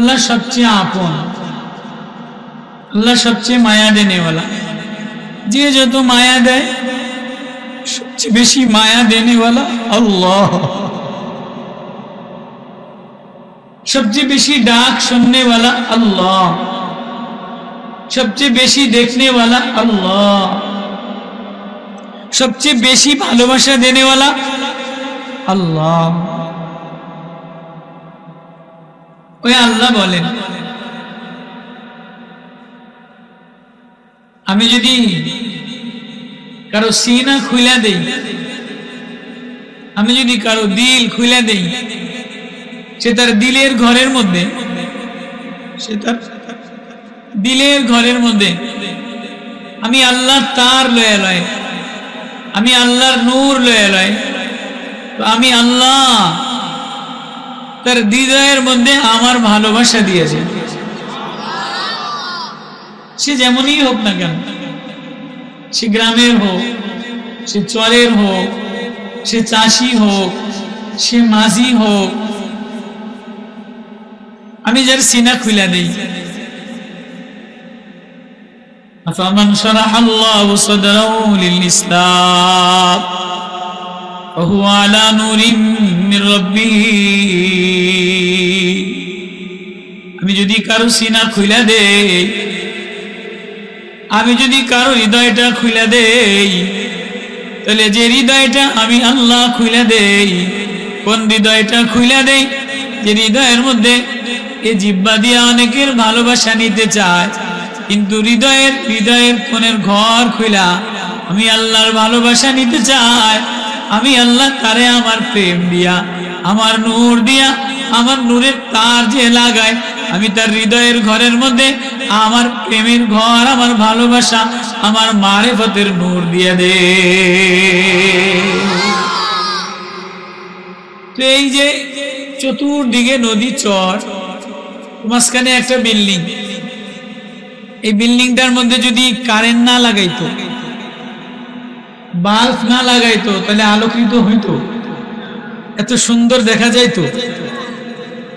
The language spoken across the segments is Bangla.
अल्लाह सबसे आपन, अल्लाह सबसे माया देने वाला। जे जो तो माया दे सबसे बेशी माया देने वाला अल्लाह, सबसे बेशी डाक सुनने वाला अल्लाह, सबसे बेशी देखने वाला अल्लाह, सबसे बेशी भालोबासा देने वाला अल्लाह। ওই আল্লাহ বলেন, আমি যদি কারো সিনা খুলে দেই, আমি যদি কারো দিল খুলে দেই, সে তার দিলের ঘরের মধ্যে, সে তার দিলের ঘরের মধ্যে আমি আল্লাহর তার লয়ে লয়, আমি আল্লাহর নূর লয়ে লয়, তো আমি আল্লাহ তার হৃদয়ের মধ্যে আমার ভালোবাসা দিয়েছে। সে যেমনই হোক না কেন, সে গ্রামের হোক, সে চরের হোক, সে চাষি হোক, সে মাঝি হোক, আমি যার সিনা খুলে দেই। আফামান শারাহাল্লাহু সাদরাহু লিল ইসলাম ওয়া হুয়া আলা নূরিন মির রাব্বিহি, আমি যদি কারো সিনা খুলে দেই, আমি যদি কারো হৃদয়টা খুলে দেই, তাহলে যে হৃদয়টা আমি আল্লাহ খুলে দেই, কোন হৃদয়টা খুলে দেই? যে হৃদয়ের মধ্যে এই জিহ্বা দিয়ে অনেকের ভালোবাসা নিতে চায়, কিন্তু হৃদয়ের কোণের ঘর খুলা আমি আল্লাহর ভালোবাসা নিতে চাই, আমি আল্লাহ তারে আমার প্রেম দিয়া, আমার নূর দিয়া, আমার নূরের তার যে লাগায়, আমি তার হৃদয়ের ঘরের মধ্যে আমার প্রেমের ঘর, আমার ভালোবাসা, আমার মারিফতের নূর দিয়ে দে। তো এই যে চতুর্দিকে নদী, চর, মাঝখানে একটা বিল্ডিং, এই বিল্ডিংটার মধ্যে যদি কারেন্ট না লাগাইতো, বাল্ব না লাগাইতো, তাহলে আলোকিত হইতো, এত সুন্দর দেখা যাইতো।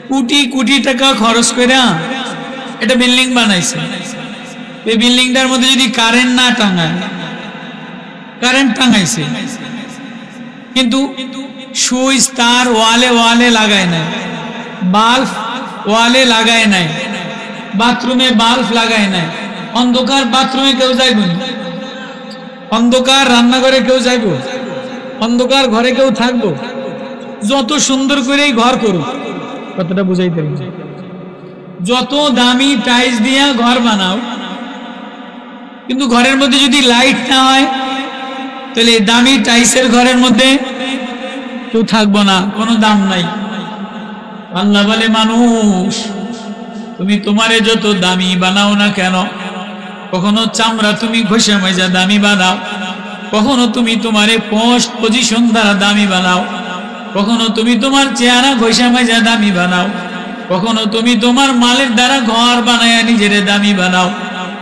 কোটি কোটি টাকা খরচ করে এটা বিল্ডিং বানাইছে। এই বিল্ডিংটার মধ্যে যদি কারেন্ট না টাঙায়, কারেন্ট টাঙাইছে কিন্তু সুইচ তার ওয়ালে ওয়ালে লাগায় নাই, বাল্ব ওয়ালে লাগায় নাই, বাথরুমে বাল্ব লাগায় নাই, অন্ধকার বাথরুমে কেউ যাইব না, অন্ধকার রান্নাঘরে কেউ যাইব, অন্ধকার ঘরে কেউ থাকবো, যত সুন্দর করেই ঘর করুক, কতটা বুঝাইতে পারি, যত দামি টাইলস দিয়া ঘর বানাও, কিন্তু ঘরের মধ্যে যদি লাইট না হয়, তাহলে দামি টাইলসের ঘরের মধ্যে কেউ থাকবো না, কোনো দাম নাই। আল্লাহ বলে, মানুষ তুমি তোমারে যত দামি বানাও না কেন, কখনো চামড়া তুমি ঘষে মেজা দামি বানাও, কখনো তুমি তোমারে পোস্ট পজিশন দ্বারা দামি বানাও, কখনো তুমি তোমার চেহারা ঘষে মেজা দামি বানাও, কখনো তুমি তোমার মালের দ্বারা ঘর বানায় নিজের দামি বানাও,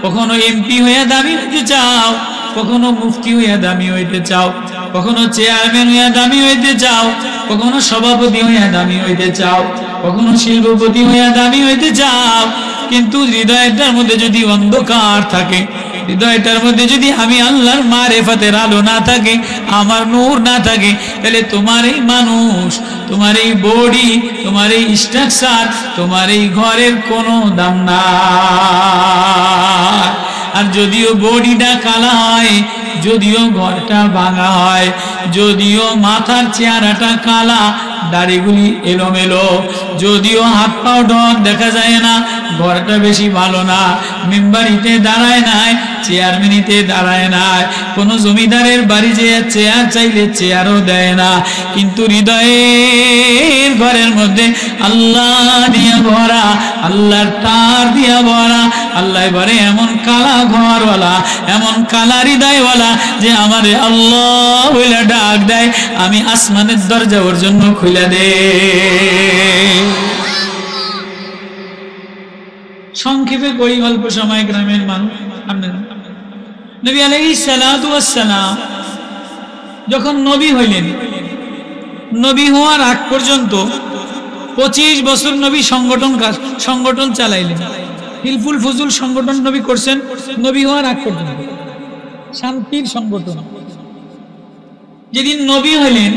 কখনো এমপি হইয়া দামি হইতে চাও, কখনো মুফতি হইয়া দামি হইতে চাও, কখনো চেয়ারম্যান হইয়া দামি হইতে চাও, কখনো সভাপতি হইয়া দামি হইতে চাও, কখনো শিল্পপতি হইয়া দামি হইতে চাও, কিন্তু হৃদয়টার মধ্যে যদি অন্ধকার থাকে, হৃদয়টার মধ্যে যদি আমি আল্লাহর মারিফতের আলো না থাকে, আমার নূর না থাকে, তাহলে তোমার এই মানুষ, তোমার এই বডি, তোমার এই স্ট্রাকচার, তোমার এই ঘরের কোনো দাম নাই। আর যদিও বডিটা কালা হয়, যদিও ঘরটা ভাঙা হয়, যদিও মাথার চেহারাটা কালা, দাড়িগুলি এলোমেলো, যদিও হাত পাও ঢক দেখা যায় না, ঘরটা বেশি ভালো না, মেম্বারিতে দাঁড়ায় নাই, চেয়ারম্যানিতে দাঁড়ায় নাই, কোনো জমিদারের বাড়ি যে চেয়ার চাইলে চেয়ারও দেয় না, কিন্তু হৃদয়ের ঘরের মধ্যে আল্লাহ দিয়া ভরা, আল্লাহর তার দিয়া ভরা। আল্লাহ বলে, এমন কালা ঘরওয়ালা, এমন কালা হৃদয়ওয়ালা যে আমারে আল্লাহ বলে ডাক দেয়, আমি আসমানের দরজা ওর জন্য খুলে দে। সংক্ষেপে কই, অল্প সময় গ্রামের মানুষ, নবী আলাইহিস সালাতু ওয়াস সালাম যখন নবী হইলেন, নবী হওয়ার আগ পর্যন্ত 25 বছর নবী সংগঠন চালাইলেন। হিলফুল ফুজুল সংগঠন নবী করছেন নবী হওয়ার আগ পর্যন্ত, শান্তির সংগঠন। যেদিন নবী হলেন,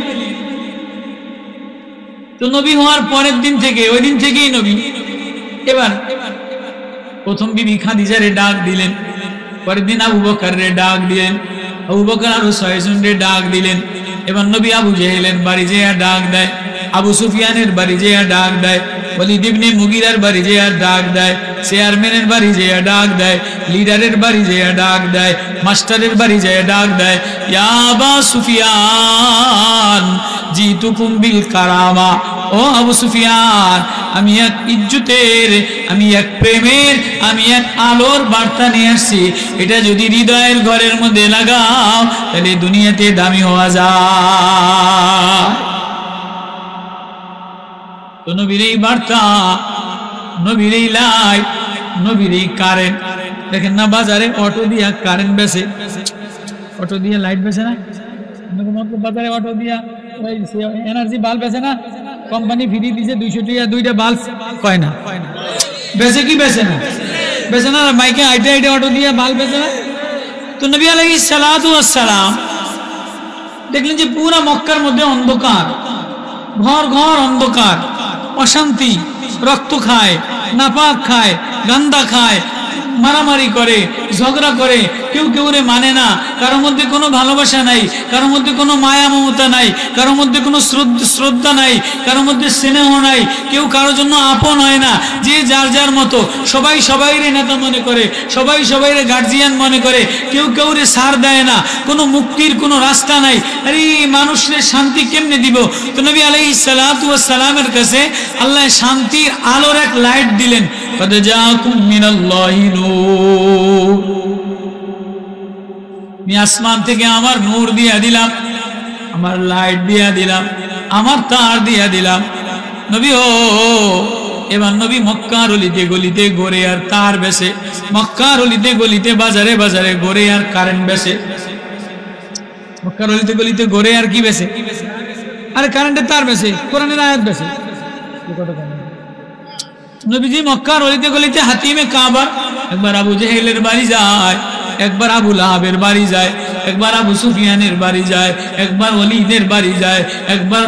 তো নবী হওয়ার পরের দিন থেকে, ওই দিন থেকেই নবী। এবার প্রথম বিবি খাদিজারে ডাক দিলেন, পরের দিন আবু বকরে ডাক দিলেন, আবু বকর আরো 6 জনরে ডাক দিলেন। এবার নবী আবু জেহেলের বাড়ি যেয়ে ডাক দেয়, আবু সুফিয়ানের বাড়ি যেয়ে ডাক দেয়, ওয়ালিদ ইবনে মুগিরার বাড়ি যেয়ে ডাক দেয়, চেয়ারম্যানের বাড়ি যেয়ে ডাক দেয়, লিডারের বাড়ি যেয়ে ডাক দেয়, মাস্টারের বাড়ি যেয়ে ডাক দেয়, ইয়া আবা সুফিয়ান জিতুকুম বিল কারামা, ও আবু সুফিয়ান, আমি এক ইজ্জতের, আমি এক প্রেমের, আমি এক আলোর বার্তা নিয়ে আসছি। এটা যদি হৃদয়ের ঘরের মধ্যে লাগাও তাহলে দুনিয়াতে দামি হওয়া যায়। তো নবীর এই বার্তা, নবীর এই লাইট, নবীর এই কারেন্ট। দেখেন না বাজারে অটো দিয়া কারেন্ট বেচে, অটো দিয়ে লাইট বেচে না, বাজারে অটো দিয়া এনার্জি বাল্ব বেচে না, কোম্পানি ফ্রি দিছে 200 টাকা 2টা বাল্ব, কয় না বেচে কি বেচে না, বেচে না, মাইকে আইটে আইটে অটো দিয়া বাল্ব বেচে না। তো নবী আলাইহিস সালাতু ওয়াস সালাম দেখলেন যে পুরা মক্কার মধ্যে অন্ধকার, ঘর ঘর অন্ধকার, অশান্তি, রক্ত খায়, নাপাক খায়, গান্দা খায়, মারামারি করে, ঝগড়া করে, কেউ কেউরে মানে না, কারোর মধ্যে কোনো ভালোবাসা নাই, কারোর মধ্যে কোনো মায়া মমতা নাই, কারোর মধ্যে কোনো শ্রদ্ধা নাই, কারোর মধ্যে স্নেহ নাই, কেউ কারোর জন্য আপন হয় না, যে যার যার মতো, সবাই সবাইরে নেতা মনে করে, সবাই সবাইরে গার্জিয়ান মনে করে, কেউ কেউরে ছাড় দেয় না, কোনো মুক্তির কোনো রাস্তা নাই। আরে মানুষের শান্তি কেমনে দিব? তো নবী আলাইহিস সালাতু ওয়াস সালামের কাছে আল্লাহ শান্তির আলোর এক লাইট দিলেন, কদ জাআকুম মিনাল্লাহি নূর, আমি আসমান থেকে আমার নূর দিয়া দিলাম, আমার লাইট দিয়া দিলাম, আমার তার দিয়া দিলাম। নবী ও এবার নবী মক্কার অলিতে গলিতে ঘোরে আর তার বেচে, মক্কার অলিতে গলিতে বাজারে বাজারে ঘোরে আর কারেন্ট বেচে, মক্কার অলিতে গলিতে ঘোরে আর কি বেচে? আরে কারেন্টের তার বেচে, কোরআনের আয়াত বেচে। নবীজি মক্কার অলিতে গলিতে হাতিমে কাবা, একবার আবু জেহেলের বাড়ি যায়, একবার আবু লাহাবের বাড়ি যায়, একবার আবু সুফিয়ানের বাড়ি যায়, একবার ওয়ালিদের বাড়ি যায়, একবার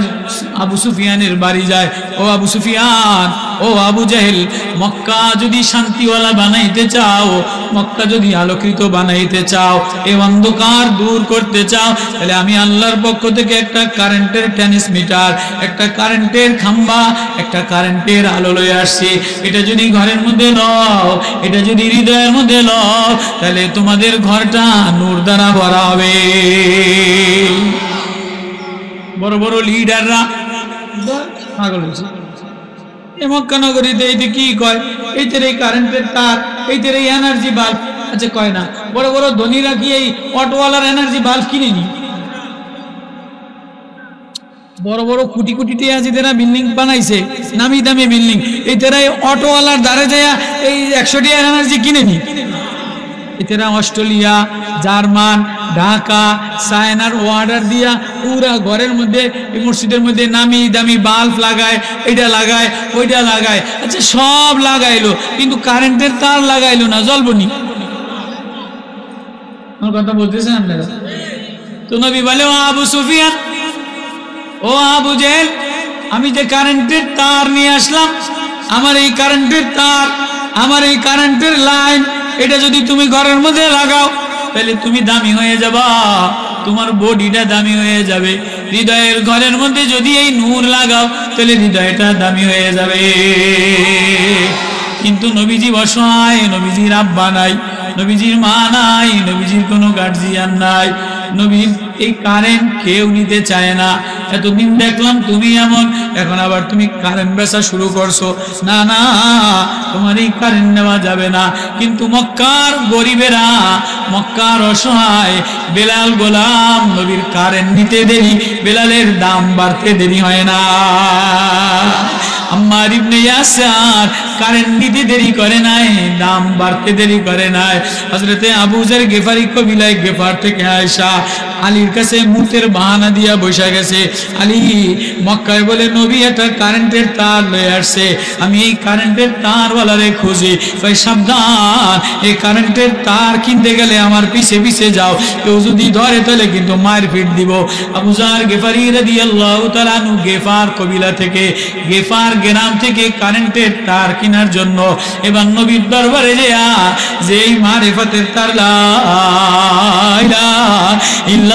আবু সুফিয়ানের বাড়ি যায়। ও আবু সুফিয়ান, ও আবু জেহেল, মক্কা যদি শান্তিওয়ালা বানাইতে চাও, মক্কা যদি আলোকিত বানাইতে চাও, এই অন্ধকার দূর করতে চাও, তাহলে আমি আল্লাহর পক্ষ থেকে একটা কারেন্টের ট্রান্সমিটার, একটা কারেন্টের খাম্বা, একটা কারেন্টের আলো লয়ে আসছি। এটা যদি ঘরের মধ্যে লও, এটা যদি হৃদয়ের মধ্যে লও, তাহলে তোমাদের ঘরটা নূর দ্বারা ভরা হবে। বড় বড় লিডাররা পাগল হয়েছে, মক্কা নগরীতে এইটা কি কয়, এইটার এই কারেন্টের তার, এইটার এই এনার্জি বাল্ব, আচ্ছা কয় না। বড় বড় ধনীরা কি এই অটোওয়ালার এনার্জি বাল্ব কিনেনি? বড় বড় কোটি কোটি টাকা যারা বিল্ডিং বানাইছে, নামি দামি বিল্ডিং, এইটারা অটোওয়ালার দ্বারে যায় এই 100 টাকার এনার্জি কিনেনি? এরা অস্ট্রেলিয়া, জার্মান, ঢাকা, চায়নার অর্ডার দিয়া পুরা ঘরের মধ্যে, মসজিদের মধ্যে নামি দামি বাল্ব লাগায়, এটা লাগায়, ওইটা লাগায়, আচ্ছা সব লাগাইলো, কিন্তু কারেন্টের তার লাগাইলো না, জ্বলবনি। আমার কথা বলতেছেন আপনারা? তো নবী বলে, ও আবু সুফিয়ান, ও আবু জেহেল, আমি যে কারেন্টের তার নিয়ে আসলাম, আমার এই কারেন্টের তার, আমার এই কারেন্টের লাইন, এটা যদি তুমি ঘরের মধ্যে লাগাও তাহলে তুমি দামি হয়ে যাবা, তোমার বডিটা দামি হয়ে যাবে। হৃদয়ের ঘরের মধ্যে যদি এই নূর লাগাও তাহলে হৃদয়টা দামি হয়ে যাবে। কিন্তু নবীজি অসহায়, নবীজির আব্বা নাই, নবীজির মা নাই, নবীজির কোনো গার্জিয়ান নাই, নবীর এই কারেন্ট কেউ নিতে চায় না। এতদিন দেখলাম তুমি এমন, এখন আবার তুমি কারেন্ট বেচা শুরু করছো, না না, তোমার এই কারেন্ট নেওয়া যাবে না। কিন্তু মক্কার গরিবেরা, মক্কার অসহায় বেলাল গোলাম, নবীর কারেন্ট নিতে দেরি, বেলালের দাম বাড়তে দেরি হয় না। আম্মার ইবনে ইয়াসার কারেন্ট দিতে দেরি করে নাই, দাম বাড়তে দেরি করে নাই। হযরতে আবু যর গিফারি কবিলায় গিফার থেকে আয়েশা আলীর কাছে মুতের বাহানা দিয়া বসে গেছে। আলী মক্কায় বলে নবী একটা কারেন্টের তার লয়ে আসছে, আমি এই কারেন্টের তারওয়ালারে খুঁজি। ভাই সাবধান, এই কারেন্টের তার কিনতে গেলে আমার পিছে পিছে যাও, কেউ যদি ধরে তাহলে কিন্তু মায়ের পিট দিব। আবু যর গিফারি রাদিয়াল্লাহু তাআলা আনহু গিফার কবিলা থেকে, গিফার গ্রাম থেকে কারেন্টের তার কেনার জন্য এবার নবীর দরবারে যে এই মারিফাতের তার লা ইলাহা ইল্লাল্লাহ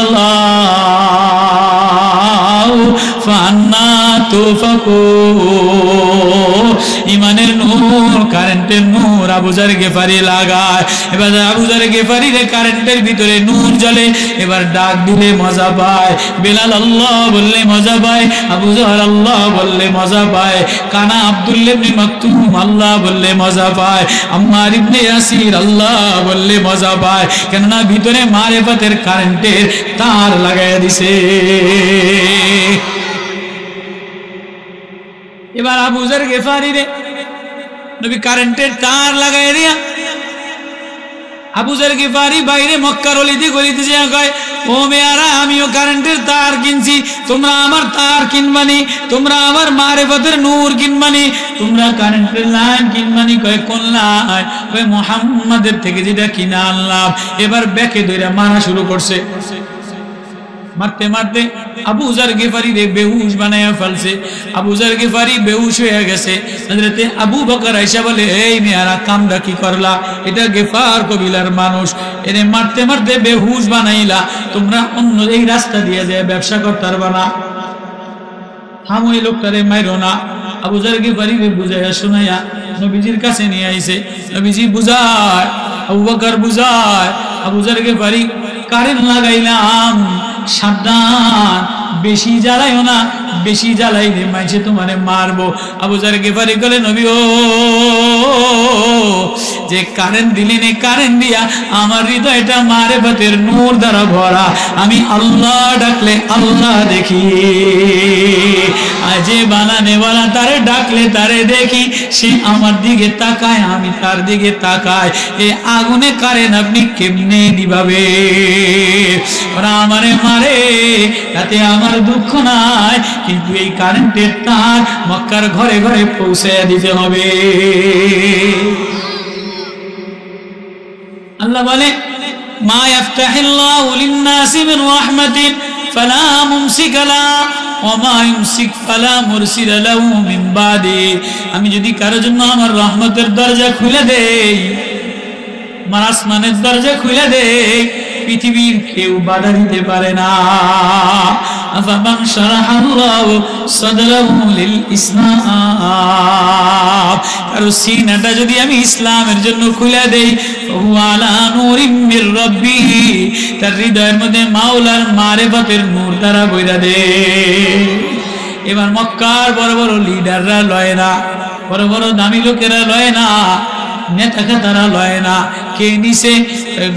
ফান্না তুফাকুন, ইমানের নূর, কারেন্টের নূর আবু যর গিফারি লাগায়। এবার আবু যর গিফারি রে কারেন্টের ভিতরে নূর জ্বলে। এবার ডাক দিলে মজা পায়, বেলাল আল্লাহ বললে মজা পায়, আবু যর আল্লাহ বললে মজা পায়, কানা আব্দুল্লাহ ইবনে মাকতুম আল্লাহ বললে মজা পায়, আম্মার ইবনে ইয়াসির আল্লাহ বললে মজা পায়, কেননা ভিতরে মারিফাতের কারেন্টের তার লাগাইয়া দিছে। এবার আবু যর গিফারি রে নবী কারেন্টের তার লাগাইয়া দিয়া আবু যর গিফারি বাইরে মক্কার অলিতে গলিতে যে কয়, ও মেয়ারা আমিও কারেন্টের তার কিনছি, তোমরা আমার তার কিনবানি, তোমরা আমার মারিফাতের নূর কিনবানি, তোমরা কারেন্টের লাইন কিনবানি। কয় কোন লাইন? কয় মুহাম্মাদের থেকে যেটা কিনা আনলাম। এবার ব্যাকে ধরে মারা শুরু করছে, মারতে মারতে আবু যর গিফারি রে বেহুশ বানায়া ফেলছে। আবু যর গিফারি বেহুশ হয়ে গেছে। হযরতে আবু বকর আয়েশা বলে, এই মেয়ারা কামটা কি করলা? এটা গিফার কবিলার মানুষ, এরে মারতে মারতে বেহুশ বানাইলা, তোমরা অন্য এই রাস্তা দিয়ে যায় ব্যবসা করতে পারবা না, থামো, এই লোকটারে মাইরো না। আবু যর গিফারি রে বুঝাইয়া শুনাইয়া নবীজির কাছে নিয়ে আইছে। নবীজি বুঝায়, আবু বকর বুঝায়, আবু যর গিফারি কারেন্ট লাগাইলাম, সাবধান, বেশি জ্বালাইও না, বেশি জ্বালাইলে মাইছে তোমারে মারবো। আবু যর গিফারি বলে, নবী ও যে কারেন্ট দিলেন, এই কারেন্ট দিয়া আমার হৃদয়টা মারিফাতের নূর দ্বারা ভরা, আমি আল্লাহ ডাকলে আল্লাহ দেখি, আজে বানানে ওয়ালা তারে ডাকলে তারে দেখি, সে আমার দিকে তাকায়, আমি তার দিকে তাকাই। এই আগুনে কারেন্ট আপনি কেমনে দিবাবে? ওরা আমারে মারে, তাতে আমার দুঃখ নাই, কিন্তু এই কারেন্টের তার মক্কার ঘরে ঘরে পৌঁছে দিতে হবে। আল্লাহ বলে, মা ইয়াফতাহিল্লাহু লিন-নাসি মিন রাহমাতিন ফালা মুমসিকা লাহা ওয়া মা ইউমসিক ফালা মুরসিলা লাহু মিন বাদি। আমি যদি কারো জন্য আমার রহমতের দরজা খুলে দেই, আমার আসমানের দরজা খুলে দেই, পৃথিবীর কেউ বাধা দিতে পারে না। আফামান শারাহাল্লাহু সাদরাহু লিল ইসলাম, কারো সিনাটা যদি আমি ইসলামের জন্য খুলে দেই, হুয়া আলা নূরিম মির রাব্বিহি, তার হৃদয়ের মধ্যে মাওলার মারিফাতের নূর দ্বারা বইরা দে। এবার মক্কার বড় বড় লিডাররা লয় না, বড় বড় দামি লোকেরা লয় না, নেতা খাতারা লয় না। কে নিছে?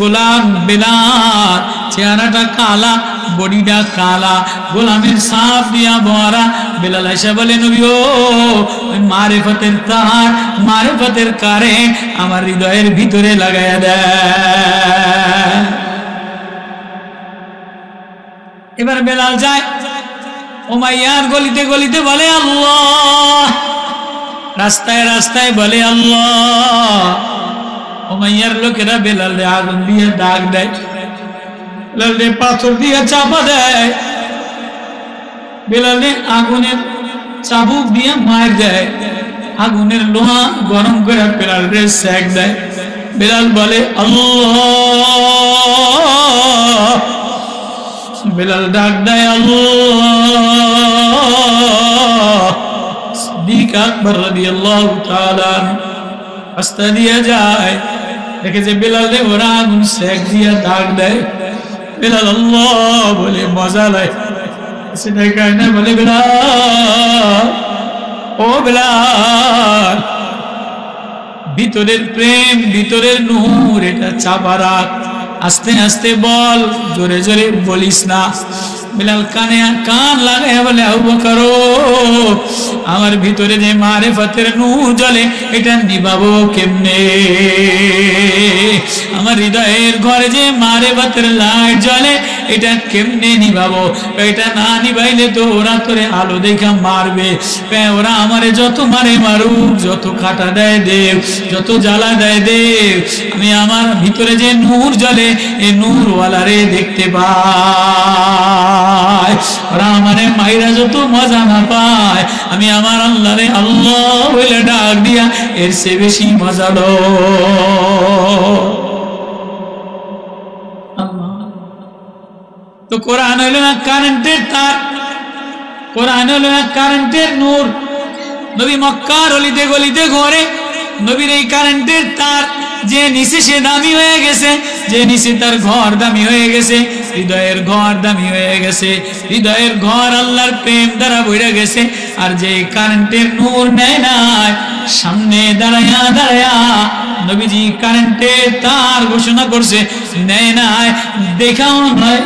গোলাম বেলাল, চেহারাটা কালা, বডিটা কালা, গোলামের সাপ দিয়া ভরা। বেলাল আয়েশা বলে, নবী ও মারিফাতের তার, মারিফাতের কারেন্ট আমার হৃদয়ের ভিতরে লাগাইয়া দেয়। এবার বেলাল যায় উমাইয়ার গলিতে গলিতে বলে আল্লাহ, রাস্তায় রাস্তায় বলে আল্লাহ। উমাইয়ার লোকেরা বেলালে আগুন দিয়ে দাগ দেয়, বেলালে পাথর দিয়ে চাপা দেয়, বেলালে আগুনের চাবুক দিয়ে মার দেয়, আগুনের লোহা গরম করে বেলালে সেক দেয়। বেলাল বলে আল্লাহ, বেলাল ডাক দেয় আল্লাহ। সিদ্দিক আকবর রাদিয়াল্লাহু তাআলা রাস্তা দিয়ে যায়, দেখে যে বেলালে ওরা আগুন সেক দিয়ে দাগ দেয়। বেলাল আল্লাহ বলে মজা লাগে, সেটা কারণে বলে বেলাল, ও বেলাল, ভিতরের প্রেম, ভিতরের নূর, এটা চাপা রাখ, আস্তে আস্তে বল, জোরে জোরে বলিস না। বিলাল কান লাগায় বলে, আবু বকর আমার ভিতরে যে মারিফাতের নূর জ্বলে এটা নিভাবো কেমনে? আমার হৃদয়ের ঘরে যে মারিফাতের লাইট জ্বলে এটা কেমনে নিভাবো? এটা না নিভাইলে তো ওরা তোরে আলো দেখা মারবে। ওরা আমারে যত মারে মারুক, যত কাটা দেয় দেব, যত জ্বালা দেয় দেব, আমি আমার ভিতরে যে নূর জ্বলে এই নূরওয়ালারে দেখতে পাই। ওরা আমারে মাইরা যত মজা না পায়, আমি আমার আল্লাহরে আল্লাহ বলে ডাক দিয়া এর চেয়ে বেশি মজা লো। তো কোরআন হইল না কারেন্টের তার, কোরআন হইল না কারেন্টের নূর। নবী মক্কার অলিতে গলিতে ঘরে নবীর এই কারেন্টের তার, যে নিচে সে দামি হয়ে গেছে, যে নিচে তার ঘর দামি হয়ে গেছে, হৃদয়ের ঘর দামি হয়ে গেছে, হৃদয়ের ঘর আল্লাহর প্রেম দ্বারা ভরে গেছে। আর যে কারেন্টের নূর নেয় নাই, সামনে দাঁড়ায়া দাঁড়ায়া নবীজি কারেন্টের তার ঘোষণা করছে, নেয় নাই, দেখাও নয়,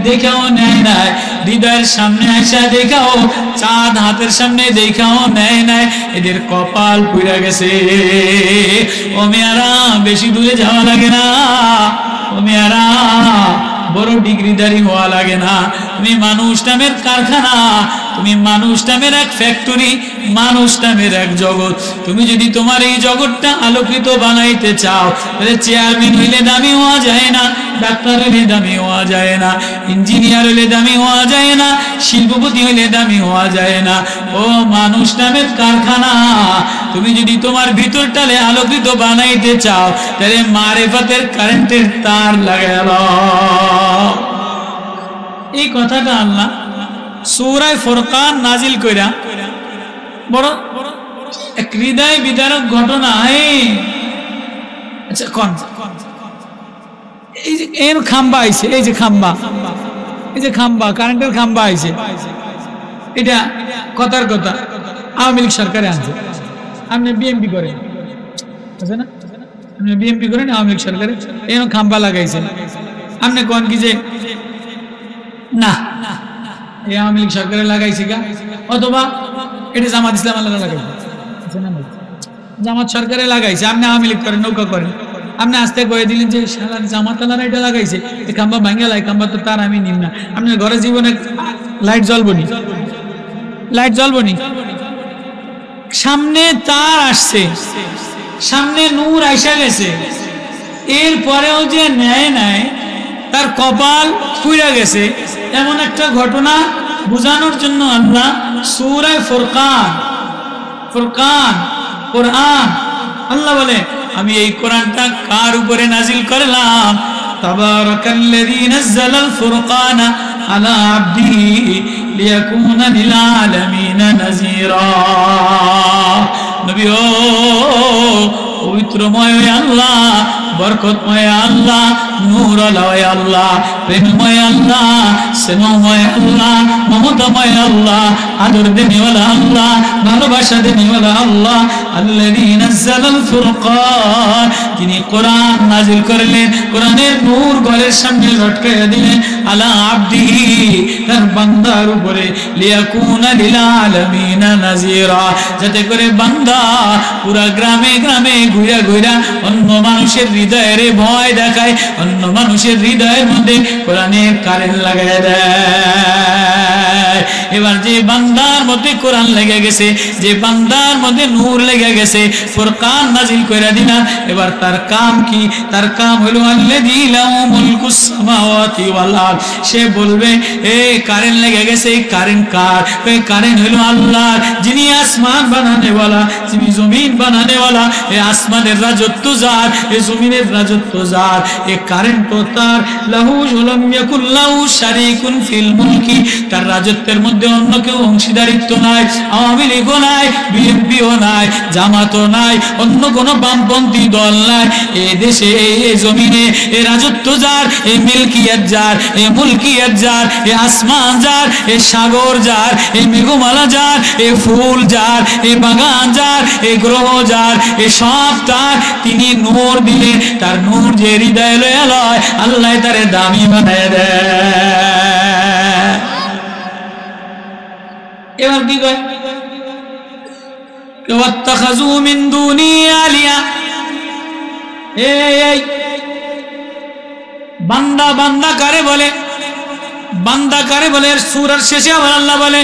দেখাও নেয় নাই, হৃদয়ের সামনে আসা দেখাও, চাঁদ হাতের সামনে দেখাও নেয় নাই, এদের কপাল পুড়া গেছে। ও মেয়ারা বেশি দূরে যাওয়া লাগে না, ও মেয়ারা বড় ডিগ্রিদারি হওয়া লাগে না। তুমি মানুষ নামের কারখানা, তুমি মানুষ নামের এক ফ্যাক্টরি, মানুষ নামের এক জগৎ। তুমি যদি তোমার এই জগৎটা আলোকিত বানাইতে চাও, তাহলে চেয়ারম্যান হইলে দামি হওয়া যায় না, ডাক্তার হইলে দামি হওয়া যায় না, ইঞ্জিনিয়ার হইলে দামি হওয়া যায় না, শিল্পপতি হইলে দামি হওয়া যায় না। ও মানুষ নামের কারখানা, তুমি যদি তোমার ভিতরটালে আলোকিত বানাইতে চাও, তাহলে মারিফাতের কারেন্টের তার লাগালো। এই কথাটা আল্লাহ সূরা ফুরকান নাজিল কইরা বড় এক হৃদয় বিদারক ঘটনা। আচ্ছা কোন এই যে এর খাম্বা আইছে, এই যে খাম্বা, এই যে খাম্বা, কারেন্টের খাম্বা আইছে, এটা কথার কথা আওয়ামী লীগ সরকারে আনছে। আপনি বিএমপি করেন, আছে না, আপনি বিএমপি করেন, আওয়ামী লীগ সরকারে এই খাম্বা লাগাইছে। আপনি কোন কি যে না এই আওয়ামী লীগ সরকারে লাগাইছে গা, অথবা এটা জামাত ইসলাম আল্লাহ লাগাইছে, জামাত সরকারে লাগাইছে, আপনি আওয়ামী লীগ করেন, নৌকা করেন, আপনি আস্তে কয়ে দিলেন যে জামাত আল্লাহ এটা লাগাইছে, এই খাম্বা ভাঙ্গা লাই, খাম্বা তো তার আমি নিম না। আপনার ঘরে জীবনে লাইট জ্বলবনি, লাইট জ্বলবনি, সামনে তার আসছে, সামনে নূর আইসা গেছে, এরপরেও যে নেয় নাই, তার কপাল পুড়া গেছে। এমন একটা ঘটনা বোঝানোর জন্য আল্লাহ সূরা ফুরকান, ফুরকান কোরআন, আল্লাহ বলে আমি এই কোরআনটা কার উপরে নাজিল করলাম? তাবারাকাল্লাযী নাযালাল ফুরকানা আলা আবদিহি লিয়াকুনা লিল আলামিনা নাযীরা। নবী ও পবিত্রময় আল্লাহ, বরকতময় আল্লাহ, নূরওয়ালা আল্লাহ, প্রেমময় আল্লাহ, স্নেহময় আল্লাহ, মমতাময় আল্লাহ, আদর দেনেওয়ালা আল্লাহ, ভালোবাসা দেনেওয়ালা আল্লাহ, আল্লাযী নাযালাল ফুরকান, যিনি কোরআন নাজিল করলেন, কোরআনের নূর ঘরের সামনে লটকাইয়া দিলেন, আলা আবদিহি, তার বান্দার উপরে, লিয়াকুনা লিল আলামিনা নাযীরা, যাতে করে বান্দা পুরা গ্রামে গ্রামে ঘুরা ঘুরা অন্য মানুষের হৃদয়ের ভয় দেখায়, অন্য মানুষের হৃদয়ের মধ্যে কোরআনের কারেন্ট লাগায় দেয়। এবার যে বান্দার মধ্যে কোরআন লেগে গেছে, যে বান্দার মধ্যে নূর লেগে গেছে, ফুরকান নাজিল কইরা দিলাম, এবার তার কাম কি? তার কাম হলো আল্লাযী লাহু মুলকুস সামাওয়াতি ওয়াল আরদ। সে বলবে এই কারেন্ট লেগে গেছে, এই কারেন্ট কার? এই কারেন্ট হলো আল্লাহর, যিনি আসমান বানানে ওয়ালা, যিনি জমিন বানানে ওয়ালা। এই আসমানের রাজত্ব যার, এই জমিনের রাজত্ব যার, এই কারেন্ট তো তার। লাহু লাম ইয়াকুল লাহু শারীকুন ফিল মুলকি, তার রাজত্বের মধ্যে অন্য কেউ অংশীদারিত্ব নাই, আওয়ামী লীগও নাই, বিএনপিও নাই, জামাতও নাই, অন্য কোনো বামপন্থী দল নাই। এই দেশে এই জমিনে এই রাজত্ব যার, এই মিল্কিয়াত যার, এই মুলকিয়াত যার, এই আসমান যার, এই সাগর যার, এই মেঘমালা যার, এই ফুল যার, এই বাগান যার, এই গ্রহ যার, এই সব তার। তিনি নূর দিলেন, তার নূর যে হৃদয়ে লয়, আল্লাহ তারে দামি বানায় দেয়। এবার কি কয় ওয়াত্তাখাযু মিন দুনি আলিয়া এই বান্দা বান্দা কারে বলে বান্দা কারে বলে সূরার শেষে আবার আল্লাহ বলে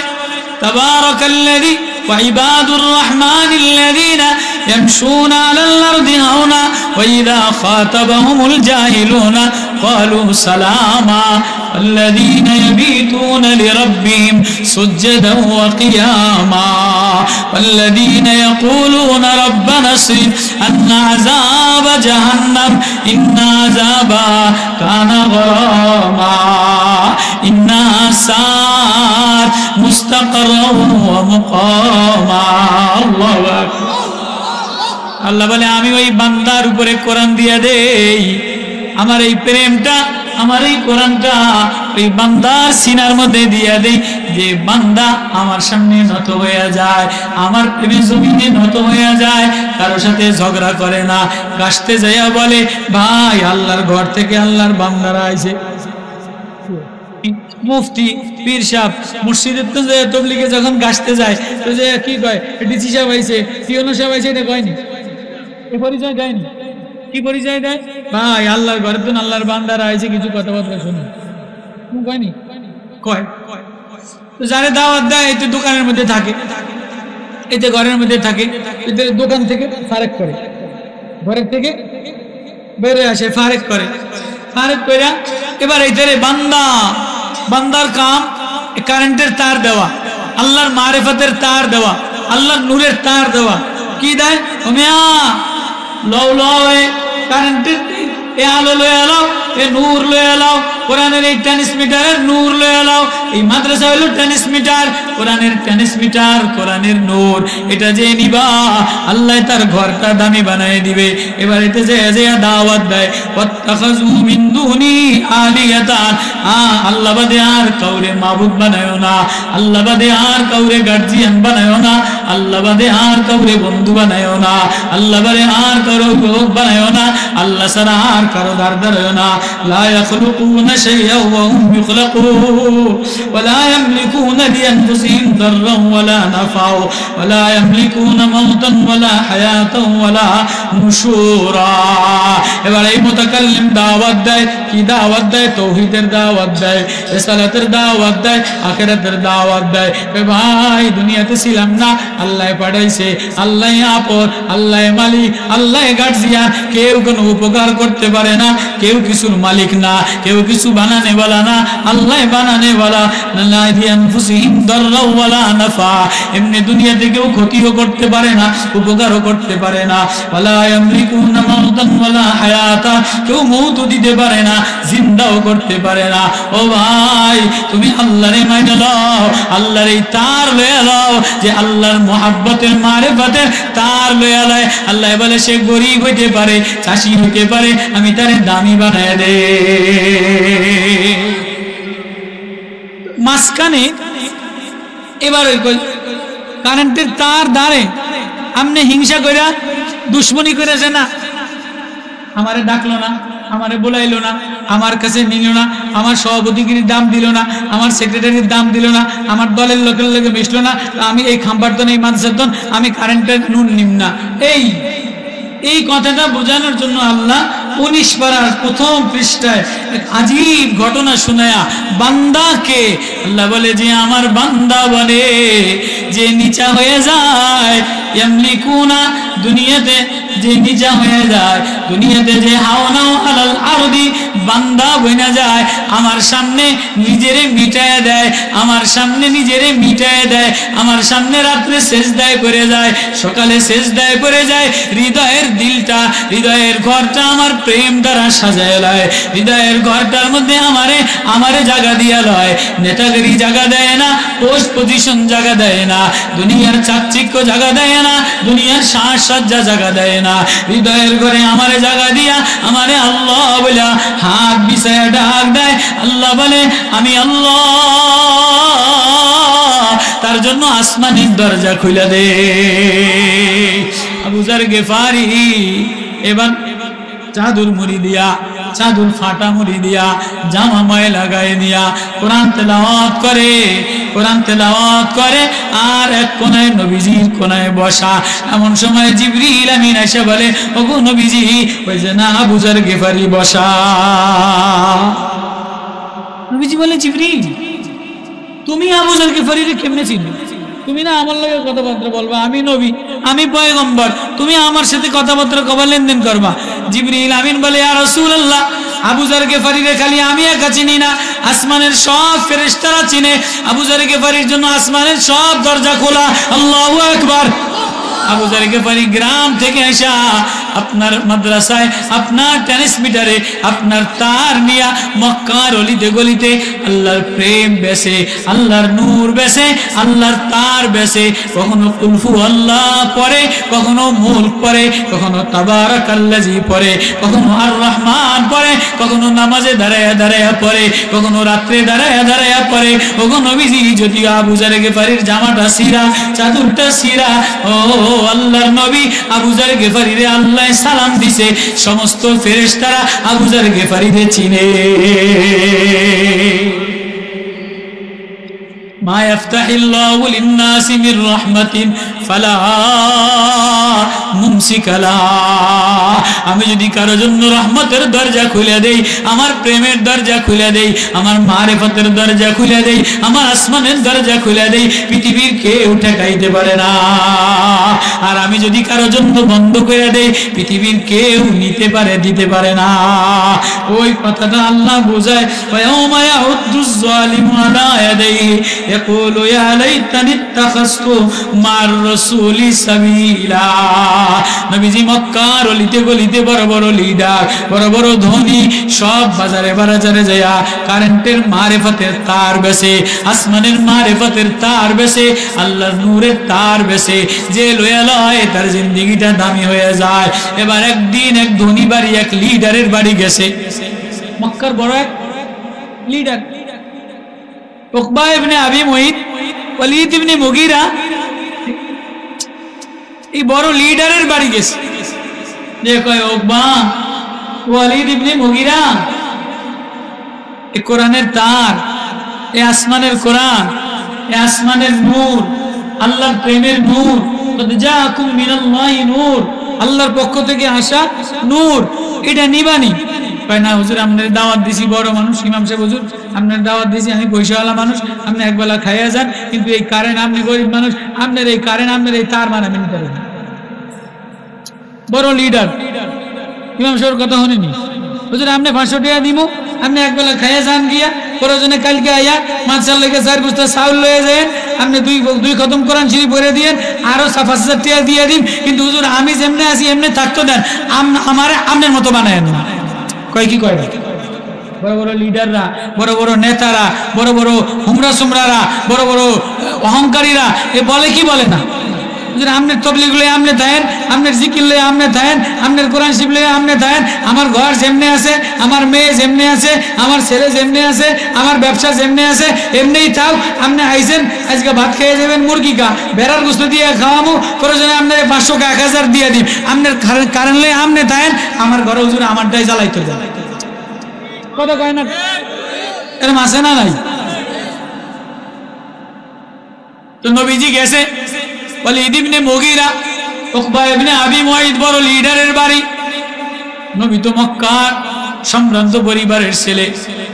তাবারাকাল্লাযী ওয়া ইবাদুর রাহমানিল্লাযীনা ইয়ামশুনা আলাল আরদি হাওনা ওয়া ইযা খাতাবাহুমুল জাহিলুনা ক্বালু সালামা الذين يبيتون لربهم سجدا وقياما والذين يقولون ربنا اصرف عنا عذاب جهنم إن عذابها كان غراما إنها ساءت مستقرا ومقاما الله أكبر আল্লাহ বলে আমি ওই বান্দার উপরে কোরআন দিয়ে দেই আমার এই প্রেমটা আমার এই কোরআনটা ওই বান্দার সিনার মধ্যে দিয়ে দেই যে বান্দা আমার সামনে নত হয়ে যায় আমার প্রেমের জমিনে নত হয়ে যায় কারোর সাথে ঝগড়া করে না গাছতে যাইয়া বলে ভাই আল্লাহর ঘর থেকে আল্লাহর বান্দারা আইছে মুফতি পীর সাহেব মসজিদের তো যে তবলিগে যখন গাছতে যায় তো যে কি কয় ডিসি সাহেব আইছে পিওনো সাহেব আইছে এটা কয়নি এ পরিচয় দেয়নি কি পরিচয় দেয় ভাই আল্লাহর ঘরে তো আল্লাহর বান্দারা আইছে কিছু কথাবার্তা শুনুন কয়নি কয় তো যারে দাওয়াত দেয় এই তো দোকানের মধ্যে থাকে এই তো ঘরের মধ্যে থাকে এদের দোকান থেকে ফারেক করে ঘরের থেকে বেরোয় আসে ফারেক করে এবার এইটারে বান্দার কাম কারেন্টের তার দেওয়া আল্লাহর মারিফতের তার দেওয়া আল্লাহর নূরের তার দেওয়া কি দেয় ওমিয়া লও লও কারেন্টের এ আলো লয়ে এলাও এ নূর লয়ে এলাও কোরআনের এই ট্রান্সমিটারের নূর লয়ে এলাও এই মাদ্রাসা হলো ট্রান্সমিটার কোরআনের ট্রান্সমিটার কোরআনের নূর এটা যে নিবা আল্লাহ তার ঘরটা দামি বানায় দিবে এবার এটা যে দাওয়াত দেয় ওয়াত্তাখাযু মিন দুনি আলিয়াতান আল্লাহ বাদে আর কাউরে মাবুদ বানায়ো না আল্লাহ বাদে আর কাউরে গার্জিয়ান বানায়ো না আল্লাহ বাদে আর কাউরে বন্ধু বানায়ো না আল্লাহ বাদে আর কারো লোক বানায়ো না আল্লাহ ছাড়া আর কারো দারদার হয়ো না লা ইয়াখলুকুনা শাইআ ওয়া হুম ইখলাকুন ওয়া লা ইয়ামলিকুনা লিআনফুসিহিম দাররান ওয়া লা নাফআ ওয়া লা ইয়ামলিকুনা মাউতান ওয়া লা হায়াতান ওয়া লা নুশুরা এবার এই মুতাকাল্লিম দাওয়াত দেয় কি দাওয়াত দেয় তাওহীদের দাওয়াত দেয় রিসালাতের দাওয়াত দেয় আখিরাতের দাওয়াত দেয় ভাই দুনিয়াতে ছিলাম না আল্লাহ পাঠাইছে আল্লাহ আপন আল্লাহ মালিক আল্লাহ গার্জিয়ান কেউ কোনো উপকার করতে পারে না কেউ কিছুর মালিক না কেউ কিছু বানানে वाला না আল্লাহ বানানে वाला লা ইয়ানফুসিহিম দাররা ওয়ালা নাফা এমনি দুনিয়াতে কেউ ক্ষতিও করতে পারে না উপকারও করতে পারে না ওয়ালা ইয়ামলিকুনা মাউতান ওয়ালা হায়াতা কেউ মউত দিতে পারে না জিন্দাও করতে পারে না ও ভাই তুমি আল্লাহরে মাইনা লও আল্লাহর এই তার লয়ে লও যে আল্লাহর মুহাব্বতের মারিফতের তার লয়ে লয় আল্লাহ বলে সে গরীব হইতে পারে চাষি হইতে পারে আমি তারে দামি বানায় দে মাসকানে এবার ওই কারেন্টের তার দাঁড়ে আমনে হিংসা কইরা দুশ্মনী করেছে না আমারে ডাকলো না আমারে বলাইলো না আমার কাছে নিল না আমার সভাপতিগিরির দাম দিল না আমার সেক্রেটারির দাম দিল না আমার দলের লোকের লোকে মিশলো না আমি এই খাম্বারতন এই মাদ্রাসাতন আমি কারেন্টের নুন নিম না এই কথাটা বোঝানোর জন্য আল্লাহ 19 পারার প্রথম পৃষ্ঠায় এক আজীব ঘটনা শোনায়া বান্দাকে আল্লাহ বলে যে আমার বান্দা বলে যে নিচা হয়ে যায় ইয়ামলিকুনা দুনিয়াতে যে নিচা হয়ে যায় দুনিয়াতে যে হাওনা আলাল আরদি বান্দা বইনা যায় আমার সামনে নিজেরে মিটায় দেয় আমার সামনে নিজেরে মিটায় দেয় আমার সামনে রাত্রে সেজদায় করে যায় সকালে সেজদায় করে যায় হৃদয়ের দিলটা হৃদয়ের ঘরটা আমার প্রেম দ্বারা সাজায় লয় হৃদয়ের ঘরটার মধ্যে আমারে জায়গা দিয়া লয় নেতাগিরি জায়গা দেয় না পোস্ট পজিশন জায়গা দেয় না দুনিয়ার চাকচিক্য জায়গা দেয় না দুনিয়ার সাজসজ্জা জায়গা দেয় না হৃদয়ের ঘরে আমারে জায়গা দিয়া আমারে আল্লাহ বলে হাত বিছায়া ডাক দেয় আল্লাহ বলে আমি আল্লাহ তার জন্য আসমানের দরজা খুলে দে আবু যার গিফারি এবার চাদর মুড়ি দিয়া চাদর ফাটা মুড়ি দিয়া, জামা ময়লা গায়ে নিয়া কোরআন তেলাওয়াত করে আর এক কোনায় নবীজির কোনায় বসা। এমন সময় জিবরিল আমিন এসে বলে, ওগো নবীজি, ওই যে না আবু যর গিফারি বসা। নবীজি বলে, জিবরিল তুমি আবু যর গিফারিকে কেমনে চিনো? তুমি না আমার লগে কথাবার্তা বলবা, আমি নবী, আমি পয়গম্বর, তুমি আমার সাথে কথাবার্তা কবা, লেনদেন করবা। জিবরিল আমিন বলে, ইয়া রাসূলুল্লাহ, আবু যর গিফারিকে খালি আমি একা চিনি না, আসমানের সব ফেরেশতারা চিনে। আবু যর গিফারির জন্য আসমানের সব দরজা খোলা। আল্লাহু আকবার। আবু যর গিফারি গ্রাম থেকে আসা আপনার মাদ্রাসায়, আপনার টেনিস মিটারে আপনার তার নিয়া মক্কার অলিতে গলিতে আল্লাহর প্রেম বেসে, আল্লাহর নূর বেসে, আল্লাহর তার বেসে। কখনো কুলফু আল্লাহ পড়ে, কখনো মুলক পড়ে, কখনো তাবারাকাল্লাযী পড়ে, কখনো আর রহমান পড়ে, কখনো নামাজে দাঁড়ায়া দাঁড়ায়া পড়ে, কখনো রাত্রে দাঁড়ায়া দাঁড়ায়া পড়ে। ওগো নবীজি, যদি আবু যর গিফারির জামাটা ছিঁড়া, চাদরটা ছিঁড়া, ও আল্লাহর নবী, আবু যর গিফারিরে আল্লাহ সালাম দিছে, সমস্ত ফেরেশতারা আবু যর গিফারিরে চিনে। মা ইফতাহিল্লাহু লিন-নাসি মির রাহমাতিন ফালা মুমসিকা লাহা। আমি যদি কারো জন্য রহমতের দরজা খুলে দেই, আমার প্রেমের দরজা খুলে দেই, আমার মারিফতের দরজা খুলে দেই, আমার আসমানের দরজা খুলে দেই, পৃথিবীর কেউ ঠেকাইতে পারে না। আর আমি যদি কারো জন্য বন্ধ করে দেই, পৃথিবীর কেউ নিতে পারে, দিতে পারে না। ওই কথাটা আল্লাহ বোঝায়, ওয়ায়াউমা ইয়াউদ্দুজ যালিমু আলা ইয়াদাইহি ইয়াকুলু ইয়া লাইতানি ইত্তাখাযতু মা'আর রাসূলি সাবিলা। নবীজি মক্কার অলিতে গলিতে বড় বড় লিডার, বড় বড় ধনী সব বাজারে বাজারে যায়া কারেন্টের মারিফতের তার বেচে, আসমানের মারিফতের তার বেচে, আল্লাহর নূরের তার বেচে। যে লয়া লয় তার জিন্দেগিটা দামি হয়ে যায়। এবার একদিন এক ধনী বাড়ি, এক লিডারের বাড়ি গেছে, মক্কার বড় এক লিডার, উকবা ইবনে আবি মুঈত, ওয়ালিদ ইবনে মুগীরা, এই বড় লিডারের বাড়ি গেছে। যে কয়, উকবা, ওয়ালিদ ইবনে মুগীরা, এই কোরআনের তার, এই আসমানের কোরআন, এই আসমানের নূর, আল্লাহর প্রেমের নূর, কদ জাআকুম মিনাল্লাহি নূর, আল্লাহর পক্ষ থেকে আসা নূর, এটা নিবানি। কয় না হুজুর, আপনার দাওয়াত দিছি, বড় মানুষ, ইমাম সাহেব হুজুর, আপনার দাওয়াত দিছি, আমি পয়সাওয়ালা মানুষ, আপনি একবেলা খাইয়া যান, কিন্তু এই কারেন্ট, আপনি গরিব মানুষ, আপনার এই কারেন্ট, আপনার এই তার মানা মেনে পারেন। বড় লিডার ইমাম সাহেবের কথা শুনিনি, হুজুর আপনি 500 টাকা দিব, আপনি একবেলা খাইয়া যান গিয়া, প্রয়োজনে কালকে আইয়া মাছার লেগে 4 বস্তা চাউল লয়ে যায়, আপনি দুই খতম কোরআন শরীফ পড়ে দিয়েন, আরো 5,000 টাকা দিয়ে দিন, কিন্তু হুজুর আমি যেমনে আছি এমনি থাকতো দেন, আমারে আপনার মতো বানায় না। কয় কি কয়? বড় বড় লিডাররা, বড় বড় নেতারা, বড় বড় হুমরা সুমরারা, বড় বড় অহংকারীরা এ বলে কি বলে না, আপনার তবলিগ লয়ে আপনি থাকেন, আপনার জিকির লয়ে আপনি থাকেন, আপনার কোরআন শরীফ লয়ে আপনি থাকেন, আমার ঘর যেমনে আছে, আমার মেয়ে যেমনে আছে, আমার ছেলে যেমনে আছে, আমার ব্যবসা যেমনে আছে, এমনিই থাক। আপনি আইছেন আজকে ভাত খেয়ে যাবেন মুরগি কা, বেড়ার গোস্ত দিয়ে খাওয়ামো, প্রয়োজনে আপনার 500 কা 1000 দিয়ে দিন, আপনার কারণ লয়ে আপনি থাকেন, আমার ঘরে হুজুর আমারটাই জ্বালাইতে যায়। কথা কয় না, এরকম আছে না নাই? তো নবীজি গেছে ওয়ালিদ ইবনে মুগীরা, উকবা ইবনে আবি মুঈত, বড় লিডারের বাড়ি। নবী তো মক্কার সম্ভ্রান্ত পরিবারের ছেলে,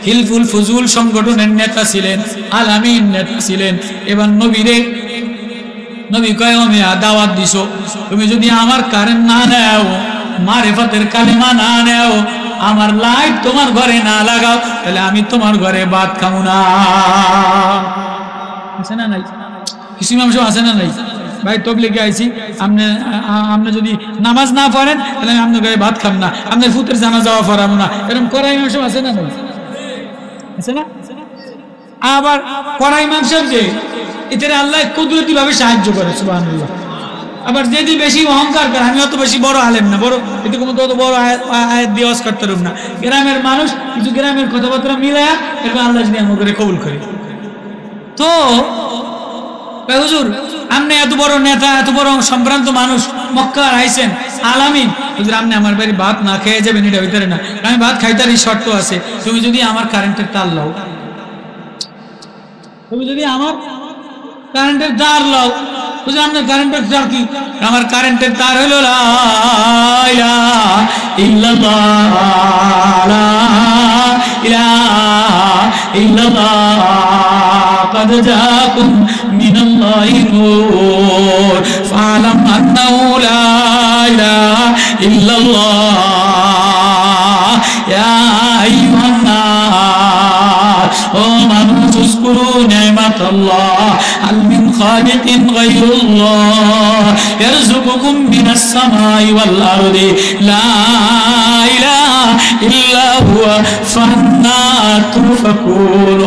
হিলফুল ফুজুল সংগঠনের নেতা ছিলেন, আলামিন নেতা ছিলেন। এবার নবী কয়, ও মিয়া দাওয়াত দিছো, তুমি যদি আমার কারেন্ট না নেও, মারিফতের কালেমা না নেও, আমার লাইট তোমার ঘরে না লাগাও, তাহলে আমি তোমার ঘরে ভাত খাবো না। আছে না নাই? কিছু ইমাম সাহেব আছে না নাই? ভাই তবলিগে আইছি, আপনি যদি নামাজ না পড়েন তাহলে আমি আপনার ঘরে ভাত খাব না, আপনার ফুতের জানা যাওয়া পড়াবো না, এরকম করা ইমাম সাহেব আছে না নাই? আছে না? আবার করা ইমাম সাহেব যে এতে আল্লাহ কুদরতি ভাবে সাহায্য করে, সুবহানাল্লাহ। আবার যদি বেশি অহংকার করে, আমি অত বেশি বড় আলেম না, বড় এতে কোনো তো বড় আয়াত দিয়ে ওয়াজ করতে পারব না, গ্রামের মানুষ কিছু গ্রামের কথাবার্তা মিলায়া এরকম আল্লাহ যদি আমার করে কবুল করে। তো হুজুর আপনি এত বড় নেতা, এত বড় সম্ভ্রান্ত মানুষ, মক্কা আইছেন আলামিন, হুজুর আপনি আমার বাড়ি ভাত না খেয়ে যাবেন, এটা ভিতরে না, আমি ভাত খাইতারই শর্ত আছে, তুমি যদি আমার কারেন্টের তার লও, তুমি যদি আমার কারেন্টের তার লও। হুজুর আপনার কারেন্টের তার কি? আমার কারেন্টের তার হলো লা ইলাহা ইল্লাল্লাহ, লা ইলাহা ইল্লাল্লাহ, قد جاءكم من الله نور فاعلم أنه لا إله إلا الله يا أيها الناس آمنوا اذكروا نعمة الله هل من خالق غير الله يرزقكم من السماء والأرض لا إله إلا هو فأنى تؤفكون।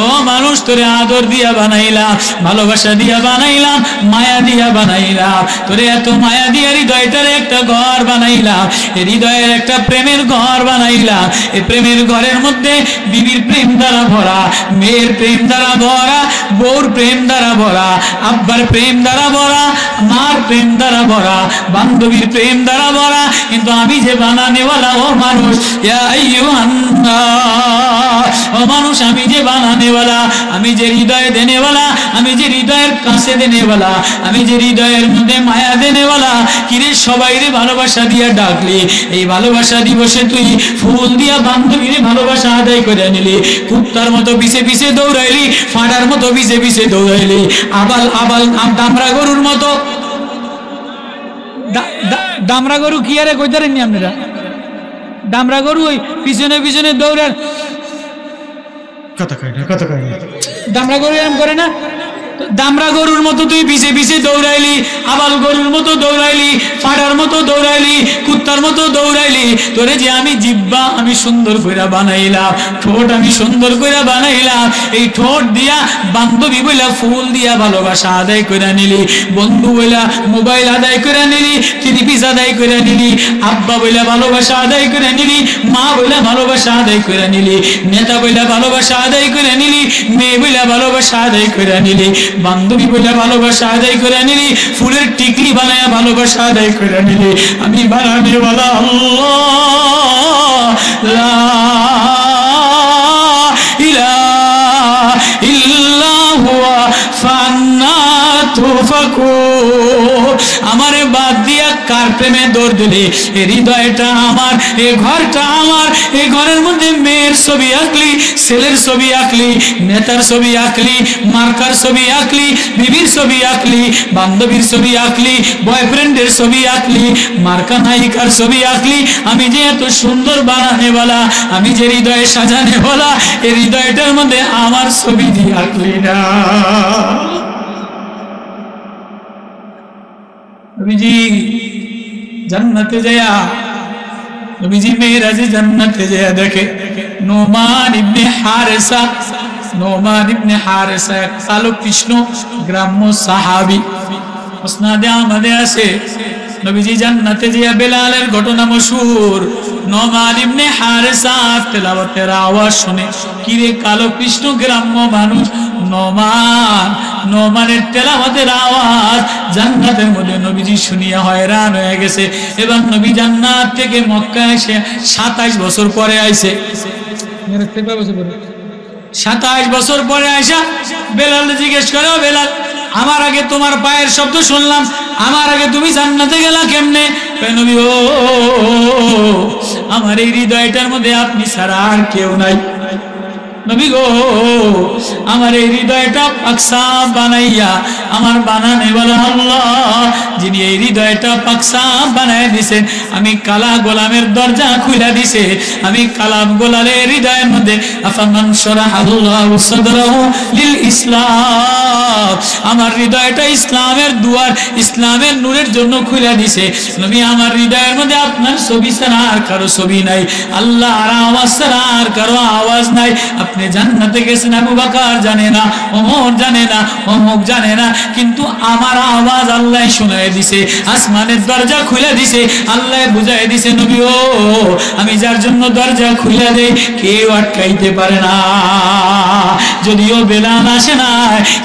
ও মানুষ তোরে আদর দিয়া বানাইলাম, ভালোবাসা দিয়া বানাইলাম, মায়া দিয়া বানাইলাম, তোরে এত মায়া দিয়া হৃদয়টার একটা ঘর বানাইলাম, এই হৃদয়ের একটা প্রেমের ঘর বানাইলাম। এই প্রেমের ঘরের মধ্যে বিবির প্রেম দ্বারা ভরা, মেয়ের প্রেম দ্বারা ভরা, বউর প্রেম দ্বারা ভরা, আব্বার প্রেম দ্বারা ভরা, মার প্রেম দ্বারা ভরা, বান্ধবীর প্রেম দ্বারা ভরা। কিন্তু আমি যে বানানেওয়ালা, ও মানুষ, ইয়া আইয়ুহান নাস, ও মানুষ, আমি যে বানানেওয়ালা, আমি যে হৃদয় দেনেওয়ালা, আমি যে হৃদয়ের কাছে দেনেওয়ালা, আমি যে হৃদয়ের মধ্যে মায়া দেনেওয়ালা। কিরে সবাই রে ভালোবাসা দিয়া ডাকলি, এই ভালোবাসা দিবসে তুই ফুল দিয়া বান্ধবীরে ভালোবাসা আদায় করে নিলি, কুত্তার মতো পিছে পিছে দৌড়াইলি, ফাটার মতো পিছে পিছে দৌড়াইলি, আবাল আবাল দামরা গরুর মতো। দামরা গরু কি আরে কইতারেননি আপনারা? দামরা গরু ওই পিছনে পিছনে দৌড়ার কথা কয় না, কথা কয় না, দামরা গরু এরকম করে না? দামরা গরুর মতো তুই পিছে পিছে দৌড়াইলি, আবাল গরুর মতো দৌড়াইলি, ফাটার মতো দৌড়াইলি, কুত্তার মতো দৌড়াইলি। তোরে যে আমি জিব্বা আমি সুন্দর করে বানাইলাম, ঠোঁট আমি সুন্দর করে বানাইলাম, এই ঠোঁট দিয়া বান্ধবী বইলা ফুল দিয়া ভালোবাসা আদায় করে নিলি, বন্ধু বইলা মোবাইল আদায় করে নিলি, ত্রিপিস আদায় করে নিলি, আব্বা বইলা ভালোবাসা আদায় করে নিলি, মা বইলা ভালোবাসা আদায় করে নিলি, নেতা বইলা ভালোবাসা আদায় করে নিলি, মেয়ে বইলা ভালোবাসা আদায় করে নিলি, বান্ধবী বইলা ভালোবাসা আদায় করে নিলি, ফুলের টিকলি বানায়া ভালোবাসা আদায় করে নিলি। আমি বানানেওয়ালা আল্লাহ, লা ইলাহা ইল্লা হুয়া ফান্না তুফাকুন। আমারে বাদ দিয়া কার প্রেমে দৌড় দিলি? এই হৃদয়টা আমার, এই ঘরটা আমার, এই ঘরের মধ্যে মেয়ের ছবি আঁকলি, ছেলের ছবি আঁকলি, নেতার ছবি আঁকলি, মার্কার ছবি আঁকলি, বিবির ছবি আঁকলি, বান্ধবীর ছবি আঁকলি, বয়ফ্রেন্ডের ছবি আঁকলি, মার্কা নায়িকার ছবি আঁকলি। আমি যে এত সুন্দর বানানেওয়ালা, আমি যে হৃদয়ে সাজানেওয়ালা, এই হৃদয়টার মধ্যে আমার ছবি দিয়ে আঁকলি না। নবীজি জান্নাতে যায়া, নবীজি মেরাজে জান্নাতে যায়া দেখে নোমান ইবনে হারেসা, নোমান ইবনে হারেসা এক কালো কৃষ্ণ গ্রাম্য সাহাবী। মুসনাদে আহমদে আছে নবীজি জান্নাতে যায়া বেলালের ঘটনা মশহুর। নোমান ইবনে হারেসা তেলাওয়াতের আওয়াজ শুনে, কিরে কালো কৃষ্ণ গ্রাম্য মানুষ নোমান, নোমানের তেলাওয়াতের আওয়াজ জান্নাতের মধ্যে নবীজি শুনিয়া হয়রান হয়ে গেছে। এবং নবী জান্নাত থেকে মক্কা এসে 27 বছর পরে আইছে, 27 বছর পরে আইসা বেলাল জিজ্ঞেস করে, বেলাল আমার আগে তোমার পায়ের শব্দ শুনলাম, আমার আগে তুমি জান্নাতে গেলা কেমনে? নবী ও আমার এই হৃদয়টার মধ্যে আপনি ছাড়া আর কেউ নাই। নবী গো আমার এই হৃদয়টা পাকসাফ বানাইয়া, আমার বানানেওয়ালা আল্লাহ যিনি এই হৃদয়টা পাকসাফ বানায় দিছেন, আমি কালা গোলামের দরজা খুলে দিছে, আমি কালাম গোলালের হৃদয়ের মধ্যে আফামান শারাহাল্লাহু সাদরাহু লিল ইসলাম, আমার হৃদয়টা ইসলামের দুয়ার, ইসলামের নূরের জন্য খুলে দিছে। নবী আমার হৃদয়ের মধ্যে আপনার ছবি ছাড়া আর কারো ছবি নাই, আল্লাহর আওয়াজ ছাড়া আর কারো আওয়াজ নাই। আপনি জান্নাতে গেছেন, আবু বকর জানে না, ওমর জানে না, অমুক জানে না, কিন্তু আমার আওয়াজ আল্লাহ শুনায় দিছে, আসমানের দরজা খুলে দিছে, আল্লাহ বুঝায় দিছে নবী ও আমি যার জন্য দরজা খুলে দেই কেউ আটকাইতে পারে না। যদিও বেলাল আসে না,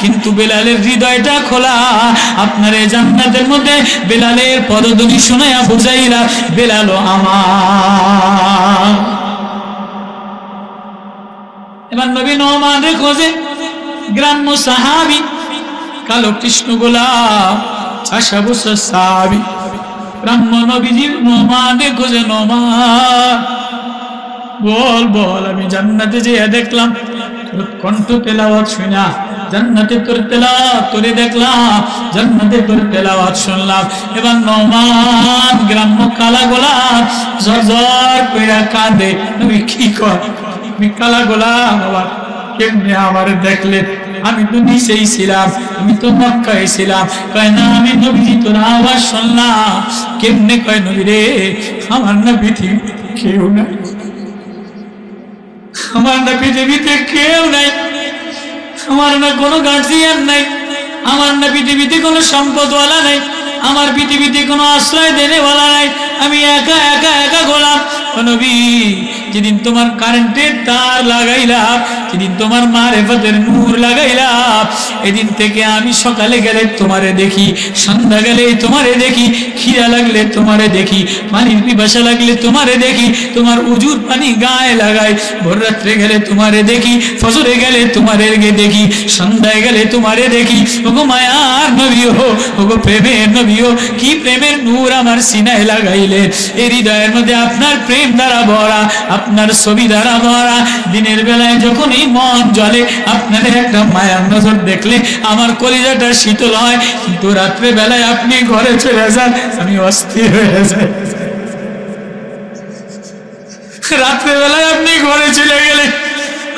কিন্তু বেলালের হৃদয়টা খোলা। আপনার এই জান্নাতের মধ্যে বেলালের পদধ্বনি শোনায়া বুঝাইলা বেলালও আমার। এবার নবী নোমানের খোঁজে, গ্রাম্য সাহাবী, কালো কৃষ্ণ গোলাপ, 6 বছর সাহাবী, গ্রাম্য নবীজির নোমানের খোঁজে, নোমান বল বল আমি জান্নাতে যেয়ে দেখলাম তোর কণ্ঠ তেলাওয়াত শুনা, জান্নাতে তোর তেলাওয়াত তোরে দেখলাম, জান্নাতে তোর তেলাওয়াত শুনলাম। এবার নোমান গ্রাম্য কালা গোলাপ ঝরঝর কইরা কাঁদে, নবী কি কর, আমি কালা গোলাপ আবার কেমনে আমার দেখলেন, আমি তো নিচেই ছিলাম, আমি তো মক্কায় ছিলাম। কয় না আমি নবীজি তোর আওয়াজ শুনলাম। কেমনে? কয় নবী রে আমার না পৃথিবীতে কেউ নাই, আমার না পৃথিবীতে কেউ নাই, আমার না কোনো গার্জিয়ান নাই, আমার না পৃথিবীতে কোনো সম্পদওয়ালা নাই, আমার পৃথিবীতে কোনো আশ্রয় দেনেওয়ালা নাই, আমি একা একা একা গোলাম। নবী যেদিন তোমার কারেন্টের তার লাগাইলাম, যেদিন তোমার মারেফতের নূর লাগাইলাম, এদিন থেকে আমি সকালে গেলে তোমারে দেখি, সন্ধ্যা গেলে তোমারে দেখি, খিদা লাগলে তোমারে দেখি, পানির পিপাসা লাগলে তোমারে দেখি, তোমার উজুর পানি গায়ে লাগাই, ভোর রাত্রে গেলে তোমারে দেখি, ফজরে গেলে তোমারে দেখি, সন্ধ্যায় গেলে তোমারে দেখি। ওগো মায়ার নবী হো, ওগো প্রেমের নবী হো, কি প্রেমের নূর আমার সিনায় লাগাইলে, এই হৃদয়ের মধ্যে আপনার প্রেম দ্বারা ভরা, আপনার ছবি দ্বারা ভরা। দিনের বেলায় যখন এই মন জ্বলে, আপনাদের একটা মায়ার নজর দেখলে আমার কলিজাটা শীতল হয়, কিন্তু রাত্রে বেলায় আপনি ঘরে চলে যান, আমি অস্থির হয়ে যাই। রাত্রে বেলায় আপনি ঘরে চলে গেলে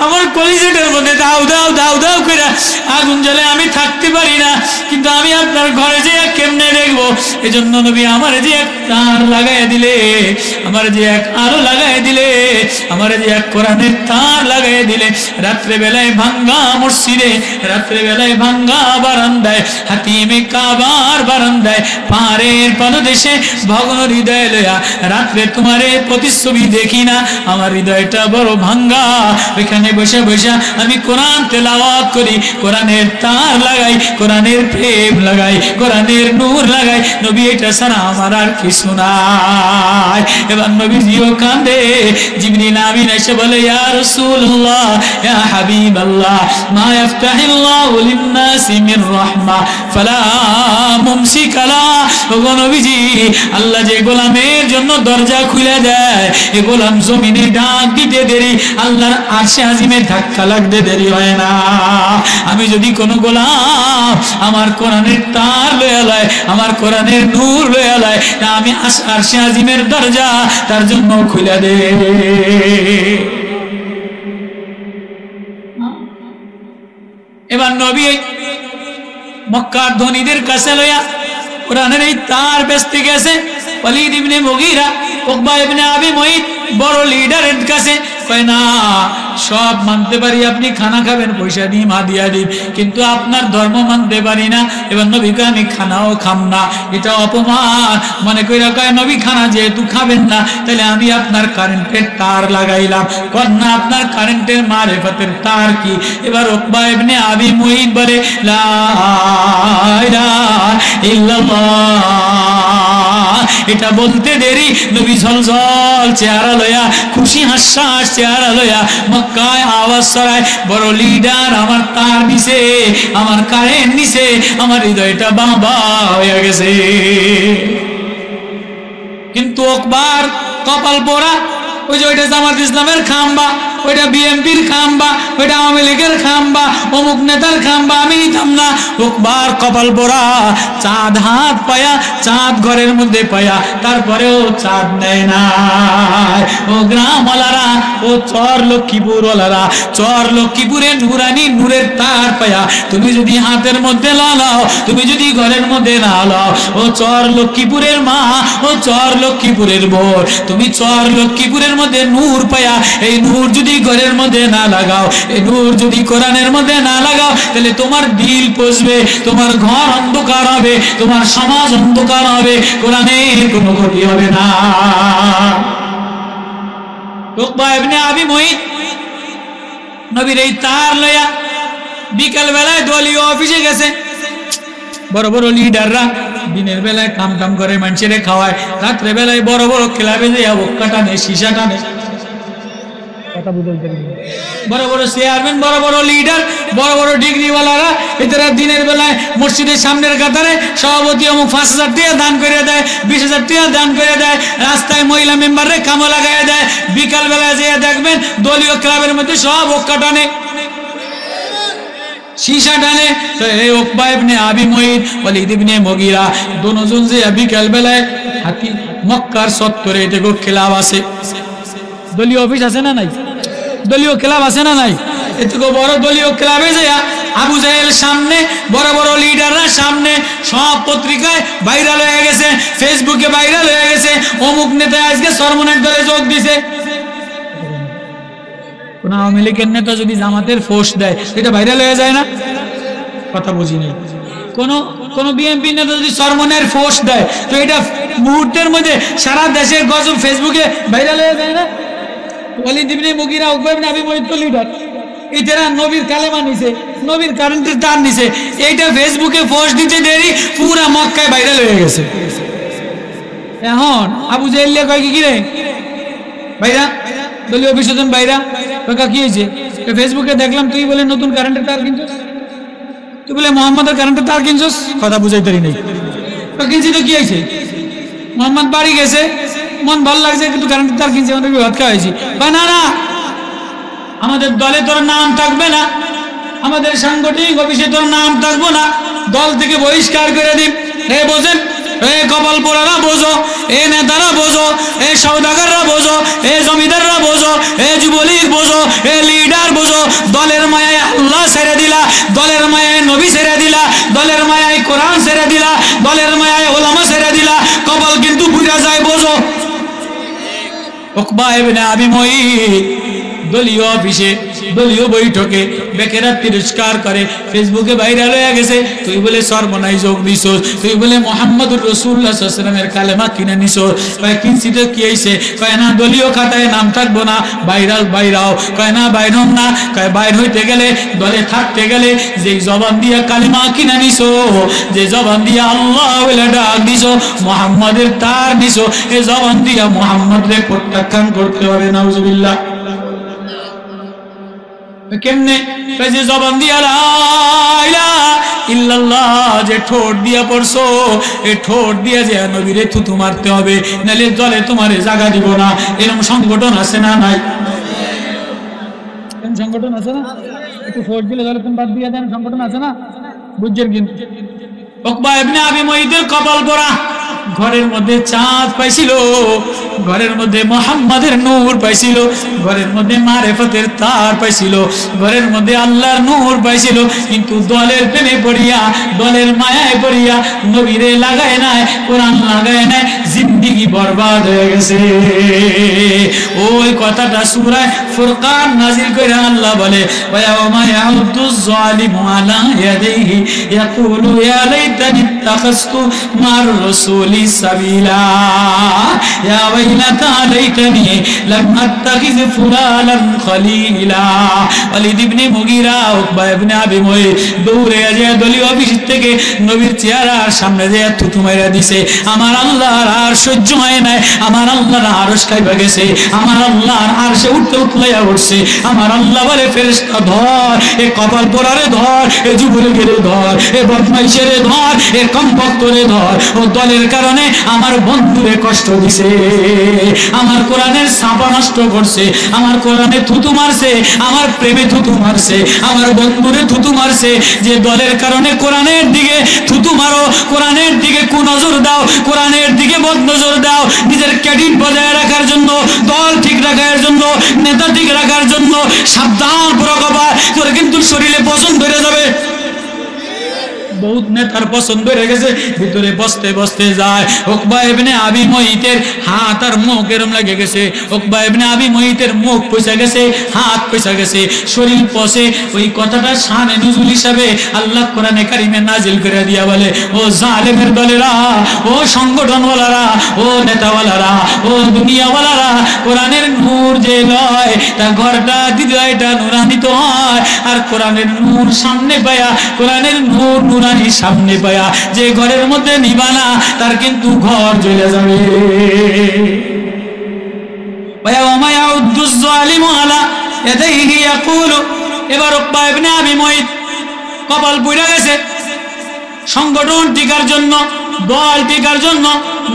আমার কলিজাটার মধ্যে দাও দাও দাও দাও করে আগুন জ্বলে, আমি থাকতে পারি না, কিন্তু আমি আপনার ঘরে যে কেমনে দেখবো। এই জন্য নবী আমার যে এক তার লাগাই দিলে, আমার যে এক আলো লাগাই দিলে, আমার যে এক কোরআনের তার লাগাই দিলে, রাত্রে বেলায় ভাঙ্গা মসজিদে, রাত্রে বেলায় ভাঙ্গা বারান্দায়, হাতিমে কাবার বারান্দায়, পাহাড়ের পাদদেশে ভগ্ন হৃদয় লয়া রাত্রে তোমারে প্রতিচ্ছবি দেখি না, আমার হৃদয়টা বড় ভাঙ্গা। এখানে বসে বসে আমি কোরআন তেলাওয়াত করি, কোরআনের তার লাগাই, কোরআনের প্রেম লাগাই, কোরআনের নূর লাগাই। নবী এটা ছাড়া আমার আর কিছু নাই। এবার নবীজিও কাঁদে, জিবরিল আমিন এসে বলে ইয়া রাসূলুল্লাহ ইয়া হাবিবাল্লাহ মা ইফতাহিল্লাহু লিন-নাসি মির রাহমা ফালা মুমসিকা লা। ওগো নবীজি, আল্লাহ যে গোলামের জন্য দরজা খুলে দেয়, এই গোলাম জমিনে ডাক দিতে দেরি, আল্লাহর আরশে আজিমে ধাক্কা লাগতে দেরি হয় না। আমি যদি কোনো গোলাম আমার কোরআনের তার লয়ে লয়, আমার কোরআনের নূর লয়ে লয়, তা আমি আরশে আজিমের দরজা তার জন্য খুলে দে। এবার নবী মক্কার ধনীদের কাছে লইয়া কোরআনের এই তার বেচতে গেছে। ওয়ালিদ ইবনে মুগীরা, উকবা ইবনে আবি মুঈত বড় লিডারের কাছে কয় না সব মানতে পারি, আপনি খানা খাবেন পয়সা দিই, হাদিয়া দিই, কিন্তু আপনার ধর্ম মানতে পারি না। এবার নবীকে আমি খানাও খাম না, এটা অপমান মনে কইরা কয় নবী খানা যেহেতু খাবেন না, তাহলে আমি আপনার কারেন্টের তার লাগাইলাম। কন্যা আপনার কারেন্টের মারেফতের তার কি? এবার উকবা ইবনে আবি মুঈত বলে লা ইলাহা ইল্লাল্লাহ। এটা বলতে দেরি নবী ঝলঝল চেহারা লয়া, খুশি হাস্যাস চেহারা লয়া মক্কায় আওয়াজ ছড়ায়, বড় লিডার আমার তার নিছে, আমার কারেন্ট নিছে, আমার হৃদয়টা বাবা হয়ে গেছে। কিন্তু উকবার কপাল পোড়া, ওই যে ওইটা জামাত ইসলামের খাম্বা, ওইটা বিএনপির খাম্বা, ওইটা আওয়ামী লীগের খাম্বা, অমুক নেতার খাম্বা, আমি নিতাম না। উকবার কপাল পোড়া, চাঁদ হাত পায়া, চাঁদ ঘরের মধ্যে পায়া, তারপরেও চাঁদ নেয় না। ও গ্রামওয়ালারা, ও চর লক্ষ্মীপুরওয়ালারা, চর লক্ষ্মীপুরে নুরানি নূরের তার পায়া তুমি যদি হাতের মধ্যে লাও, তুমি যদি ঘরের মধ্যে না লাও, ও চর লক্ষ্মীপুরের মা, ও চর লক্ষ্মীপুরের বোন, তুমি চর লক্ষ্মীপুরের মধ্যে নূর পায়া, এই নূর যদি যদি ঘরের মধ্যে না লাগাও, এই নূর যদি কোরআনের মধ্যে না লাগাও, তাহলে তোমার দিল পচবে, তোমার ঘর অন্ধকার হবে, তোমার সমাজ অন্ধকার হবে, কোরআনের কোনো ক্ষতি হবে না। উকবা ইবনে আবি মুইত নবীর এই তার লয়া বিকাল বেলায় দলীয় অফিসে গেছে। বড় বড় লিডাররা দিনের বেলায় কাম কাম করে মানুষের খাওয়ায়, রাত্রে বেলায় বড় বড় ক্লাবে যায় বক্কা টানে, সীসা টানে, কথা বুঝতে বড় বড় চেয়ারম্যান, বড় বড় লিডার, বড় বড় ডিগ্রিওয়ালারা এরা দিনের বেলায় মসজিদের সামনের কাতারে সভাপতি অমুক 5,000 টাকা দান করে দেয়, 20,000 টাকা দান করে দেয়, রাস্তায় মহিলা মেম্বারে কামো লাগাই দেয়। বিকাল বেলায় যেয়ে দেখবেন দলীয় ক্লাবের মধ্যে সব বক্কা টানে, সীসা টানে। তো এই উকবা ইবনে আবি মুইত, ওয়ালিদ ইবনে মুগীরা দুজন যে বিকাল বেলায় হাতি মক্কার চত্বরে দেখো ক্লাব আছে, দলীয় অফিস আছে না নাই, দলীয় ক্লাব আছে না নাই, এটুকু বড় দলীয় ক্লাবে যায় আবু জাহেল সামনে, বড় বড় লিডাররা সামনে, সব পত্রিকায় ভাইরাল হয়ে গেছে, ফেসবুকে ভাইরাল হয়ে গেছে, অমুক নেতা আজকে সরমনের দলে যোগ দিছে। কোন আওয়ামী লীগের নেতা যদি জামাতের পোস্ট দেয় এটা ভাইরাল হয়ে যায় না? কথা বুঝি নাই। কোন বিএনপি নেতা যদি সরমনের পোস্ট দেয় তো এটা মুহূর্তের মধ্যে সারা দেশের গজব ফেসবুকে ভাইরাল হয়ে যায় না? ওয়ালিদ ইবনে মুগীরা, উকবা ইবনে আবি মুইত লিডার, এরা নবীর কালেমা নিছে, নবীর কারেন্টের তার নিছে, এইটা ফেসবুকে পোস্ট দিতে দেরি পুরা মক্কায় ভাইরাল হয়ে গেছে। এখন আবু জাহেল কয় কি রে ভাইরা, দলীয় বিসর্জন ভাইরা কাকা কি হয়েছে? ফেসবুকে দেখলাম তুই বলে নতুন কারেন্টের তার কিনছিস, তুই বলে মোহাম্মদের কারেন্টের তার কিনছিস, কথা বুঝাইতে নেই কিনছি তো কি হয়েছে? মোহাম্মদ বাড়ি গেছে, মন ভালো লাগছে কিন্তু কারেন্টের তার কিনছে, আমাদের ভাত খাওয়া হয়েছি। না না, আমাদের দলে তোর নাম থাকবে না, আমাদের সাংগঠনিক অফিসে তোর নাম থাকবো না, দল থেকে বহিষ্কার করে দিন। হে বোঝেন, এ কপাল পোড়ারা বোঝো, এ নেতারা বোঝো, এ সওদাগররা বোঝো, এ জমিদাররা বোঝো, এ যুবলীগ বোঝো, এ লিডার বোঝো, দলের মায়ায় আল্লাহ ছেড়ে দিলা, দলের মায়ায় নবী ছেড়ে দিলা, দলের মায়ায় কোরআন ছেড়ে দিলা, দলের মায়ায় ওলামা ছেড়ে দিলা, কপাল কিন্তু পুড়া যায় বোঝো। উকবা ইবনে আবি মুইত দলীয় অফিসে দলীয় বৈঠকে বেকেরা তিরস্কার করে, ফেসবুকে ভাইরাল হয়ে গেছে, তুই বলে সর্বনাই যোগ দিছস, তুই বলে মুহাম্মদুর রাসূলুল্লাহ সাল্লাল্লাহু আলাইহি ওয়াসাল্লামের কালেমা কিনে নিছস। কয় কিনছি তো কি হইছে? কয় না দলীয় খাতায় নাম থাকবো না, ভাইরাল বাইরাও। কয় না বাইরম না, কয় বাইর হইতে গেলে দলে থাকতে গেলে যে জবান দিয়া কালেমা কিনে নিছো, যে জবান দিয়া আল্লাহ বলে ডাক দিছো, মুহাম্মাদের তার দিছো, এই জবান দিয়া মুহাম্মদকে প্রত্যাখ্যান করতে হবে। নাউজুবিল্লাহ। কেমনে? যে জবান দিয়া লা ইলাহা ইল্লাল্লাহ যে ঠোঁট দিয়া পড়ছো, এই ঠোঁট দিয়া যে নবীরে থুতু মারতে হবে, নাহলে দলে তোমারে জায়গা দিব না। এরকম সংগঠন আছে না নাই? এরকম সংগঠন আছে না? একটু ঠোঁট দিলে দলে তুমি বাদ দিয়া দেন, সংগঠন আছে না? বুঝছেন কিন্তু উকবা ইবনে আবি মুইতের কপাল পোড়া, ঘরের মধ্যে চাঁদ পাইছিল, ঘরের মধ্যে মুহাম্মাদের নূর পাইছিল, ঘরের মধ্যে মারিফতের তার পাইছিল, ঘরের মধ্যে আল্লাহর নূর পাইছিল, কিন্তু দলের প্রেমে পড়িয়া, দলের মায়ায় পড়িয়া নবীরে লাগায় নাই, কোরআন লাগায় নাই, জিন্দেগি বরবাদ হয়ে গেছে। ওই কথাটা সূরা ফুরকান নাজিল করে আল্লাহ বলে, ওয়া ইয়াউমা ইয়াউদুজ জালিমু আলা ইয়াদিহি ইয়াকুলু ইয়া লাইতানি ইত্তাখাযতু মার রাসূলি সাবিলা ইয়া ওয়াইলাতা লাইতানি লাম আত্তাখিয ফুলানান খলিলা। ওয়ালিদ ইবনে মুগীরা, উকবা ইবনে আবি মুইত দৌড়ে যায় দলীয় অফিস থেকে নবীর চেহারার সামনে যে থুতু মাইরা দিছে। আমার আল্লাহর আর সহ্য হয় নাই, আমার আল্লাহর আরশ খাইবা গেছে, আমার আল্লাহর আরশে উঠতে উঠলাইয়া উঠছে। আমার আল্লাহ বলে, ফেরেশতা ধর, এ কপাল পোড়ারে ধর, এ যুবলীগের ধর, এ বদমাইশের ধর, এ কমবক্তরে ধর, ও দলের কারণে আমার বন্ধুরে কষ্ট দিছে, আমার কোরআনের ছাপা নষ্ট করছে, আমার কোরআনে থুতু মারছে, আমার প্রেমে থুতু মারছে, আমার বন্ধুরে থুতু মারছে। যে দলের কারণে কোরআনের দিকে থুতু মারো, কোরআনের দিকে কুনজর দাও, কোরআনের দিকে বদনজর দাও, নিজের ক্রেডিট বজায় রাখার জন্য, দল ঠিক রাখার জন্য, নেতা ঠিক রাখার জন্য সাবধান পুরো কবার, তোর কিন্তু শরীরে পছন্দ হয়ে যাবে। বহুত নেতার পছন্দ হয়ে গেছে, ভিতরে বসতে বসতে যায়। উকবা ইবনে আবি মুইতের হাত আর মুখ এরম লাগে গেছে, উকবা ইবনে আবি মুইতের মুখ পয়সা গেছে, হাত পয়সা গেছে, শরীর পচে। ওই কথাটা শানে নুজুল হিসাবে আল্লাহ কোরআনে কারিমে নাজিল করে দিয়া বলে, ও জালেমের দলেরা, ও সংগঠনওয়ালারা, ও নেতাওয়ালারা, ও দুনিয়াওয়ালারা, কোরআনের নূর যে লয় তার ঘরটা হৃদয়টা নূরান্বিত হয়। আর কোরআনের নূর সামনে পায়া, কোরআনের নূর নূরানি সামনে পায়া যে ঘরের মধ্যে নিবানা তার কিন্তু ঘর জ্বলে যাবে। এবার উকবা ইবনে আবি মুইত কপাল পুড়ে গেছে। সংগঠন টিকার জন্য, দল টিকার জন্য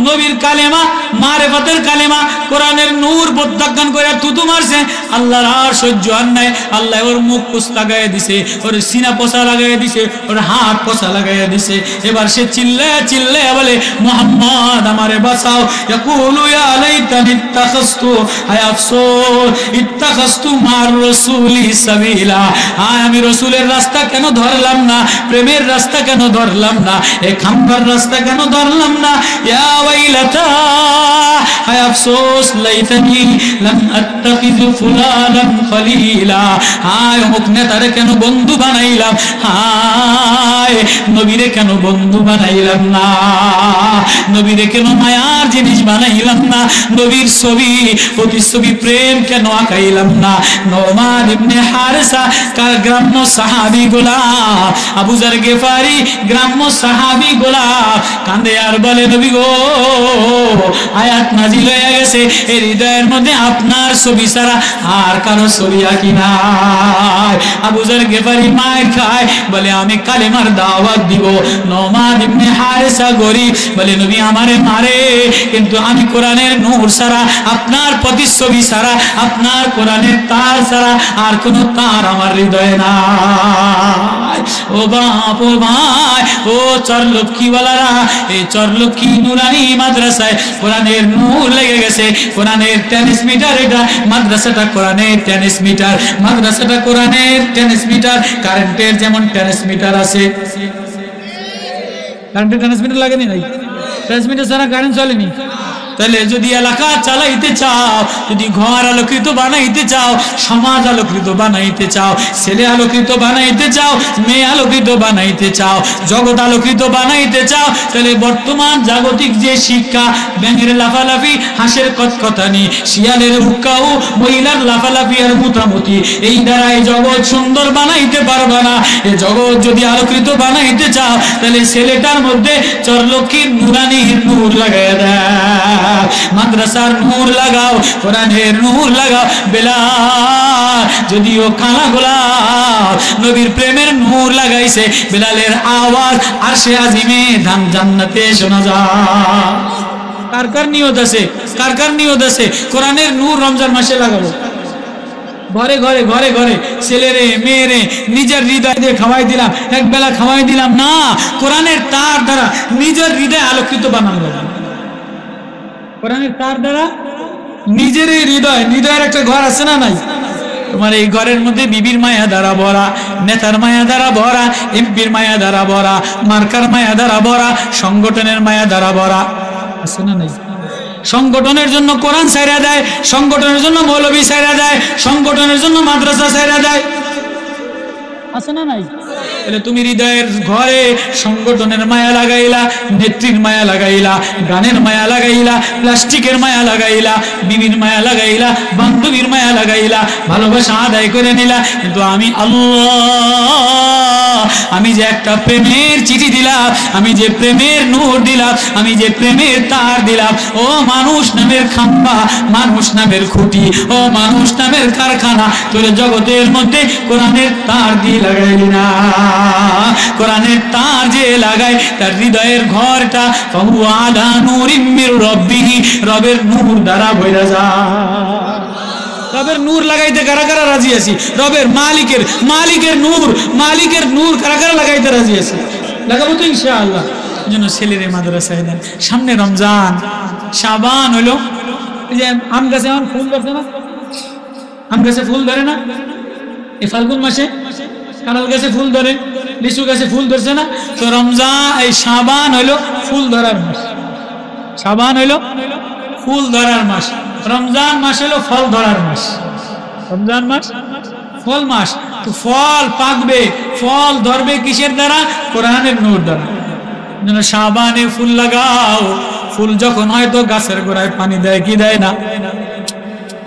নবীর কালেমা, মারেফতের কালেমা, কোরআনের নূর প্রত্যাখ্যান করে থুতু মারছে। আল্লাহর আর সহ্য আর নাই। আল্লাহ ওর মুখ পোছা লাগাইয়া দিছে, ওর সিনা পোছা লাগাইয়া দিছে, ওর হাত পোছা লাগাইয়া দিছে। এবার সে চিল্লায়া চিল্লায়া বলে, মুহাম্মদ আমারে বাঁচাও। ইয়াকুলু ইয়া লাইতানি ইত্তাখাযতু, হায় আফসোস, ইত্তাখাযতু মার রাসূলি সাবিলা। আমি রাসূলের রাস্তা কেন ধরলাম না, প্রেমের রাস্তা কেন ধরলাম না, এই খাম্বার রাস্তা কেন ধরলাম না। ইয়া ওয়াইলাতা, হায় আফসোস, লাইতানি লাম আত্তাখিয ফুলানান খলিলা। হায় অমুক নেতারে কেন বন্ধু বানাইলাম, হায় নবীরে কেন বন্ধু বানাইলাম না, নবীরে কেন মায়ার জিনিস বানাইলাম না, নবীর ছবি প্রতিছবি প্রেম কেন আঁকাইলাম না। নোমান ইবনে হারেসা গ্রাম্য সাহাবী গোলাম, আবু যার গেফারি গ্রাম্য সাহাবী গোলাম কান্দে আর বলে, নবী গো, আয়াত নাজিল হয়ে গেছে, এই হৃদয়ের মধ্যে আপনার ছবি ছাড়া আর কারো ছবি আঁকি নাই। আবু যার গেফারি মায়ের খায়, বলে আমি কালেমার দাওয়াত দিব। নোমান ইবনে হারেসা গরিব, বলে নবী আমারে মারে, কিন্তু আমি কোরআনের নূর ছাড়া, আপনার প্রতিচ্ছবি ছাড়া, আপনার কোরআনের তার ছাড়া আর কোনো তার আমার হৃদয়ে নাই। ও বাপ, ও ভাই, ও চরলক্ষ্মীওয়ালারা, এই চরলক্ষ্মী নুরানি মাদ্রাসায় কোরআনের নূর লেগে গেছে। কোরআনের টেনিস মিটার, এটা মাদ্রাসাটা কোরআনের টেনিস মিটার, মাদ্রাসাটা কোরআনের টেনিস মিটার। কারেন্টের যেমন টেনিস মিটার আছে, কারেন্টের টেনিস মিটার লাগেনি, নাই টেনিস মিটার ছাড়া কারেন্ট চলেনি। তাহলে যদি এলাকা চালাইতে চাও, যদি ঘর আলোকিত বানাইতে চাও, সমাজ আলোকিত বানাইতে চাও, ছেলে আলোকিত বানাইতে চাও, মেয়ে আলোকিত বানাইতে চাও, জগৎ আলোকিত বানাইতে চাও, তাহলে বর্তমান জাগতিক যে শিক্ষা, ব্যাঙের লাফালাফি, হাঁসের কটকটানি, শিয়ালের হুক্কাও, মহিলার লাফালাফি আর মুতামুতি, এই দ্বারাই জগৎ সুন্দর বানাইতে পারবে না। এই জগৎ যদি আলোকিত বানাইতে চাও, তাহলে ছেলেটার মধ্যে চরলক্ষ্মীর নুরানির নূর লাগাইয়া দেয়, মাদ্রাসার নূর লাগাও, কোরআনের নূর লাগাও। বেলাল যদিও কালা গোলাপ, নবীর প্রেমের নূর লাগাইছে। বেলালের আওয়াজ আরশে আজিমে ধাম জান্নাতে শোনা যায়। কার কার নিয়ত আছে, কার কার নিয়ত আছে কোরআনের নূর রমজান মাসে লাগাবো? ঘরে ঘরে ঘরে ঘরে ছেলেরে মেয়েরে নিজের হৃদয় দিয়ে খাওয়াই দিলাম, এক বেলা খাওয়াই দিলাম না, কোরআনের তার দ্বারা নিজের হৃদয় আলোকিত বানানো। কোরআনের তার দ্বারা নিজের হৃদয়, হৃদয়ের একটা ঘর আছে না নাই? তোমার এই ঘরের মধ্যে বিবির মায়া দ্বারা ভরা, নেতার মায়া দ্বারা ভরা, এমপির মায়া দ্বারা ভরা, মার্কার মায়া দ্বারা ভরা, সংগঠনের মায়া দ্বারা ভরা, আছে না নাই? সংগঠনের জন্য কোরআন ছাইরা দেয়, সংগঠনের জন্য মৌলবী ছাইরা দেয়, সংগঠনের জন্য মাদ্রাসা ছাইরা দেয়, আছে না নাই? তাহলে তুমি হৃদয়ের ঘরে সংগঠনের মায়া লাগাইলা, নেত্রীর মায়া লাগাইলা, গানের মায়া লাগাইলা, প্লাস্টিকের মায়া লাগাইলা, বিবির মায়া লাগাইলা, বান্ধবীর মায়া লাগাইলা, ভালোবাসা আদায় করে নিলা। কিন্তু আমি আল্লাহ, আমি যে একটা প্রেমের চিঠি দিলাম, আমি যে প্রেমের নূর দিলাম, আমি যে প্রেমের তার দিলাম, ও মানুষ নামের খাম্বা, মানুষ নামের খুঁটি, ও মানুষ নামের কারখানা, তোর জগতের মধ্যে কোরআনের তার দিয়ে লাগাইলি না। কোরআনের তার যে লাগায় তার হৃদয়ের ঘরটা ফাহুয়া আলা নূরিম মির রাব্বিহি, রবের নূর দ্বারা ভরে যায়। রবের নূর লাগাইতে কারা কারা রাজি আছি? রবের মালিকের, মালিকের নূর, মালিকের নূর কারা কারা লাগাইতে রাজি আছি? লাগাবো তো ইনশাআল্লাহ। জন্য ছেলেরে মাদ্রাসায় দেন। সামনে রমজান, শাবান হলো, এই যে আম গাছে এখন ফুল ধরছে না, আম গাছে ফুল ধরে না এই ফাল্গুন মাসে? কাঁঠাল গাছে ফুল ধরে, লিচু গাছে ফুল ধরছে না? তো রমজান এই শাবান হইলো ফুল ধরার মাস, শাবান হইলো ফুল ধরার মাস, রমজান মাস হলো ফল ধরার মাস, রমজান মাস ফল মাস। তো ফল পাকবে, ফল ধরবে কিসের দ্বারা? কোরআনের নূর দ্বারা। যেন শাবানে ফুল লাগাও, ফুল যখন হয়তো গাছের গোড়ায় পানি দেয় কি দেয় না?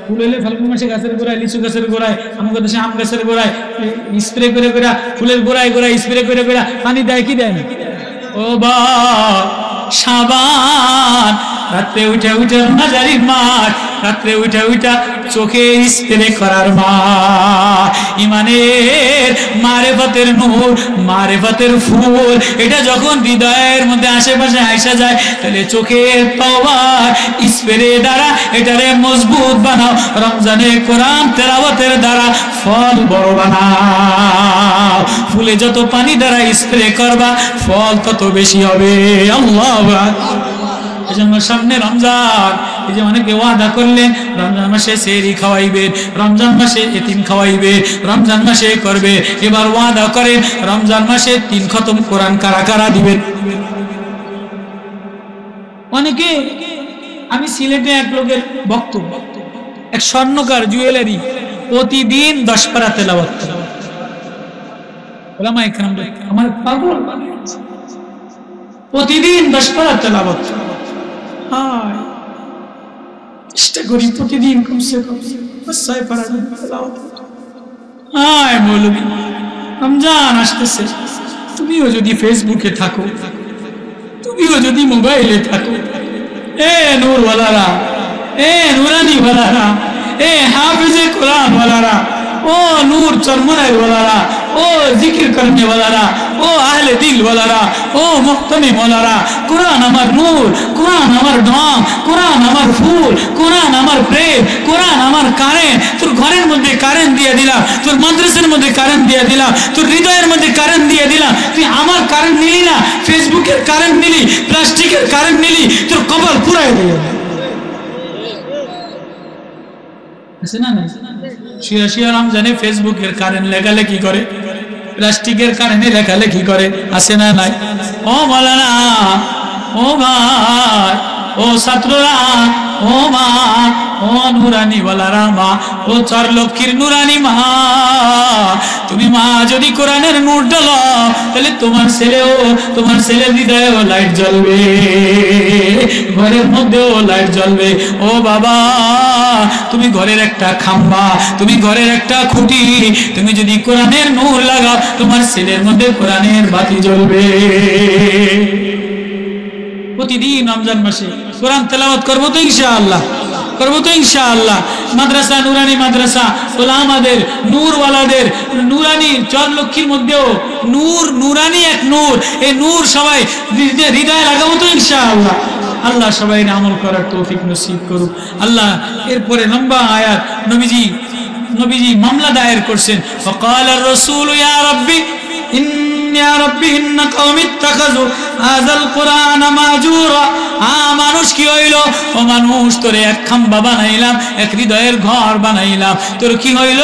ফুল এলে ফাল্গুন মাসে গাছের গোড়ায়, লিচু গাছের গোড়ায়, আমাদের দেশে আম গাছের গোড়ায় স্প্রে করে করে, ফুলের গোড়ায় গোড়ায় স্প্রে করে করে পানি দেয় কি দেয় না? ও বা শাবান রাত্রে উঠে উঠে মাঝারির মাঠ, রাত্রে উঠে উঠে চোখে স্প্রে করার মাঠ। ইমানের মারেফতের নূর, মারেফতের ফুল, এটা যখন হৃদয়ের মধ্যে আশেপাশে আইসা যায়, তাহলে চোখের পাওয়ার স্প্রে দ্বারা এটারে মজবুত বানাও, রমজানে কোরআন তেলাওয়াতের দ্বারা ফল বড় বানাও। ফুলে যত পানি দ্বারা স্প্রে করবা, ফল তত বেশি হবে। আল্লাহু আকবার। সামনে রমজান, এই যে অনেকে ওয়াদা করলেন রমজান মাসে সেহরি খাওয়াইবেন, রমজান মাসে এতিম খাওয়াইবে, রমজান মাসে করবে। এবার ওয়াদা করেন রমজান মাসে 3 খতম কোরআন কারা কারা দিবেন? অনেকে, আমি সিলেটে এক লোকের বক্তব্য, এক স্বর্ণকার জুয়েলারি প্রতিদিন 10 পারা তেলাওয়াত করে। ওলামায়ে কেরাম আমার পাগল বানিয়েছে, প্রতিদিন 10 পারা তেলাওয়াত। চেষ্টা করি প্রতিদিন কমসে কম 6 পারা তেলাওয়াত। মৌলভী রমজান আসতেছে, তুমিও যদি ফেসবুকে থাকো, তুমিও যদি মোবাইলে থাকো, এ নূরওয়ালারা, এ নুরানি ওয়ালারা, এ হাফেজে কোরআন ওয়ালারা, ও নূর চরমনের ওয়ালারা, ও জিকির করনে ওয়ালারা, ও আহলে দিল ওয়ালারা, ও মুহতামিম ওয়ালারা, কোরআন আমার নূর, কোরআন আমার ঢং, কোরআন আমার ফুল, কোরআন আমার প্রেম, কোরআন আমার কারেন্ট। তোর ঘরের মধ্যে কারেন্ট দিয়ে দিলাম, তোর মাদ্রাসার মধ্যে কারেন্ট দিয়ে দিলাম, তোর হৃদয়ের মধ্যে কারেন্ট দিয়ে দিলাম। তুই আমার কারেন্ট নিলি না, ফেসবুকের কারেন্ট নিলি, প্লাস্টিকের কারেন্ট নিলি, তোর কপাল পুরাই দিল। শিয়া শিয়া রমজানে ফেসবুকের কারেন্ট লেখালেখি করে, প্লাস্টিকের কারেন্টে লেখালেখি করে, আছে না নাই? ও মাওলানা, ও ভাই, ও ছাত্ররা, ও মা, ও নুরানি ওয়ালারা মা, ও 4 লক্ষীর নুরানি মা, তুমি মা যদি কোরআনের নূর ঢালো, তাহলে তোমার ছেলেও, তোমার ছেলের হৃদয়েও লাইট জ্বলবে, ঘরের মধ্যেও লাইট জ্বলবে। ও বাবা, তুমি ঘরের একটা খাম্বা, তুমি ঘরের একটা খুঁটি, তুমি যদি কোরআনের নূর লাগাও, তোমার ছেলের মধ্যে কোরআনের বাতি জ্বলবে। প্রতিদিন রমজান মাসে কোরআন তেলাওয়াত করবো তো ইনশাআল্লাহ, করবো তো ইনশাআল্লাহ। মাদ্রাসা, নুরানি মাদ্রাসা, ওলামাদের, নূরওয়ালাদের, নুরানি 4 লক্ষীর মধ্যেও নূর, নুরানি এক নূর, এই নূর সবাই হৃদয়ে লাগাবো তো ইনশাআল্লাহ। আল্লাহ সবাই আমল করার তৌফিক নসিব করুক আল্লাহ। এরপরে লম্বা আয়াত, নবীজি মামলা দায়ের করছেন। ফাকাল আর-রাসূল ইয়া রাব্বি ইন্না রাব্বি ইন্না কওমি ইত্তাখাযু হাযাল কুরআন মাহজুরা। মানুষ কি হইল? ও মানুষ, তোরে এক খাম্বা বানাইলাম, এক হৃদয়ের ঘর বানাইলাম, তোর কি হইল?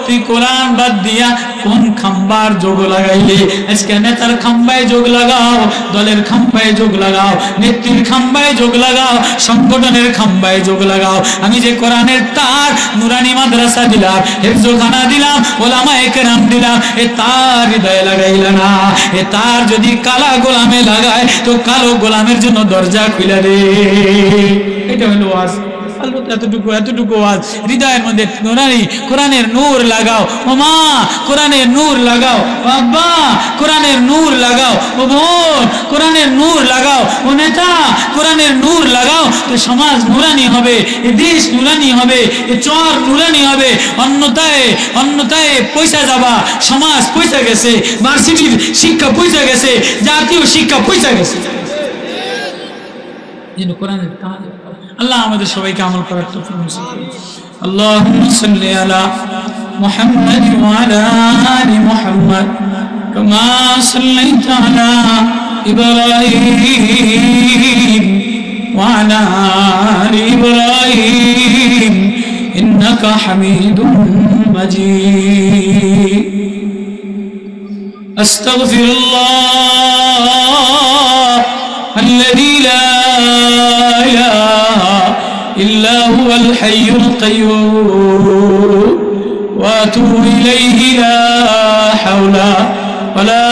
তুই কোরআন বাদ দিয়া কোন খাম্বার যোগ লাগাইলি? আজকে নেতার খাম্বায় যোগ লাগাও, দলের খাম্বায় যোগ লাগাও, নেত্রীর খাম্বায় যোগ লাগাও, সংগঠনের খাম্বায় যোগ লাগাও। আমি যে কোরআনের তার নুরানি মাদ্রাসা দিলাম, হেফজখানা দিলাম, ওলামায়ে কেরাম দিলাম, এ তার হৃদয়ে লাগাইলা না। এ তার যদি কালা গোলামে লাগায়, তো কালো গোলামের জন্য দরজা খুলে দে। এটা হলো ওয়াজ। এতটুকু ওয়াজ। হৃদয়ের মধ্যে নুরানি কোরআনের নূর লাগাও। ও মা, কোরআনের নূর লাগাও। বাবা, কোরআনের নূর লাগাও। ও বোন, কোরআনের নূর লাগাও। ও নেতা, কোরআনের নূর লাগাও। তো সমাজ নুরানি হবে, এ দেশ নুরানি হবে, এ চর নুরানি হবে। অন্যতায় পয়সা যাবা, সমাজ পয়সা গেছে, ভার্সিটির শিক্ষা পয়সা গেছে, জাতীয় শিক্ষা পয়সা গেছে। কোরআনের আল্লাহ আমাদের সবাইকে আমল করার তৌফিক নসিব করুন। আল্লাহুম্মা সাল্লি আলা মুহাম্মাদ ওয়া আলা আলি মুহাম্মাদ কামা সাল্লাইতা আলা ইব্রাহিম ওয়া আলা আলি ইব্রাহিম ইন্নাকা হামিদুম মাজিদ। আস্তাগফিরুল্লাহ الذي لا إله إلا هو الحي القيوم وأتوب إليه لا حول ولا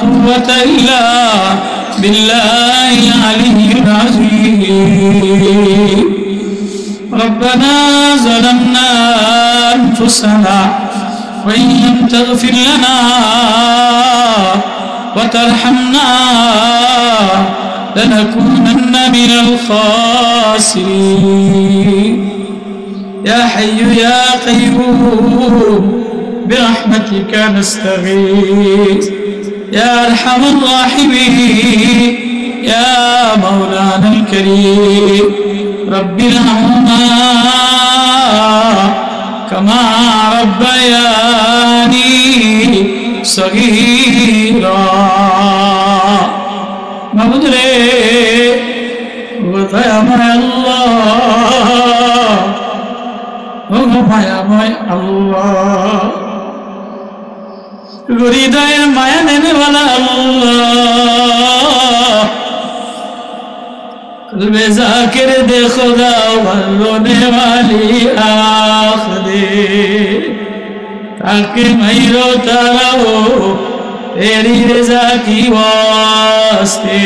قوة إلا بالله العلي العظيم ربنا ظلمنا أنفسنا وإن لم تغفر لنا وترحمنا لنكونن من الخاسرين يا حي يا قيوم برحمتك نستغيث يا أرحم الراحمين يا مولانا الكريم رب ارحمنا كما ربياني صغيرا মাবুদ রে কোথায় আমার আল্লাহ, ও মায়াময় আল্লাহ, হৃদয়ের মায়া নেনেওয়ালা আল্লাহ, কলবে জাকির দে খোদা रोने वाली आँख दे ताकि मैं रोता रहूं तेरी रज़ा की वास्ते।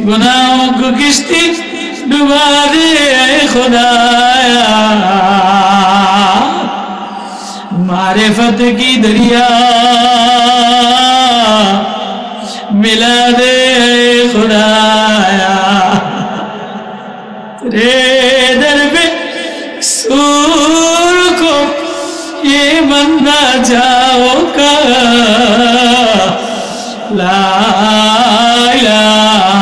गुनाहों को किश्ती डुबा दे ऐ खुदाया, मारिफत की दरिया मिला दे ऐ खुदाया, तेरे दर पे सूर को ये बंदा जाओगा ला इलाहा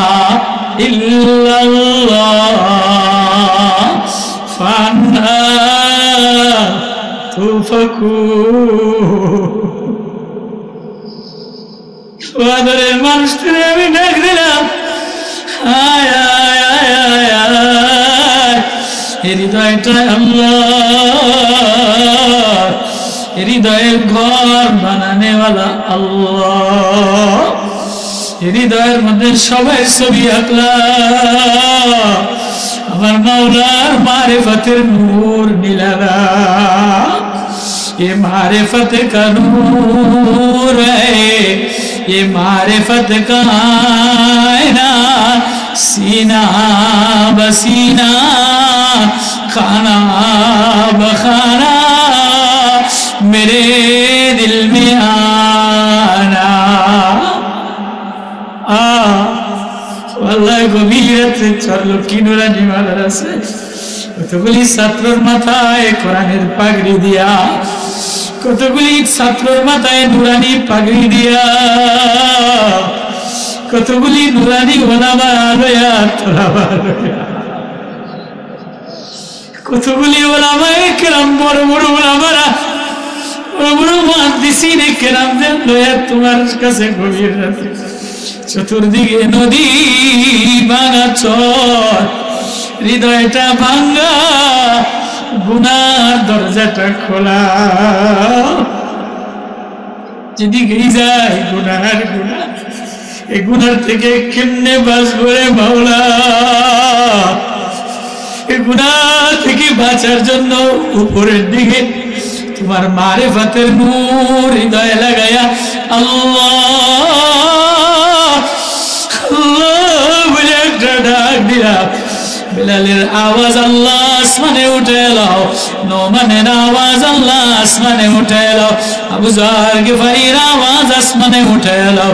इल्लल्लाह फाना तुफकूर। আদরের মানুষটারে আমি ডাক দিলাম, আয় আয় আয় আয় আয়, হৃদয়টা আল্লাহ, হৃদয়ের ঘর বানানেওয়ালা আল্লাহ, হৃদয়ের মধ্যে সবাই ছবি আঁকলাম, আমার মাওলার মারিফতের নূর মিলালা, ये मारिफत का नूर है, ये मारिफत का आईना, सीना बसीना खाना बखाना मेरे दिल में आना। আল্লাহ গভীরাতে চলো কি নুরানি মাদ্রাসা, কতগুলি ছাত্রর মাথায় কোরআনের পাগড়ি দিয়া, কতগুলি ছাত্রর মাথায় নুরানি পাগড়ি দিয়া, কতগুলি নুরানি ওলামা লয়া তোলাবা লয়া, কতগুলি ওলামায়ে কেরাম বড় বড় ওলামারা, বড় বড় মুহাদ্দিসিনে কেরামদের লয়া তোমার কাছে গভীর রাতে, চতুর্দিকে নদী ভাঙা চর, হৃদয়টা ভাঙ্গা, গুনার দরজাটা খোলা, যেদিকেই যাই গুনার গুনা, এই গুনার থেকে কেমনে বাঁচবো রে মাওলা, এই গুনাহ থেকে বাঁচার জন্য উপরের দিকে তোমার মারিফতের নূর হৃদয়ে লাগায়া আল্লাহ আল্লাহ বলে একটা ডাক দিলাম। বিলালের আওয়াজ আল্লাহ আসমানে উঠে এলো, নোমানের আওয়াজ আল্লাহ আসমানে উঠে এলো, আবু যার গিফারির আওয়াজ আসমানে উঠে এলো,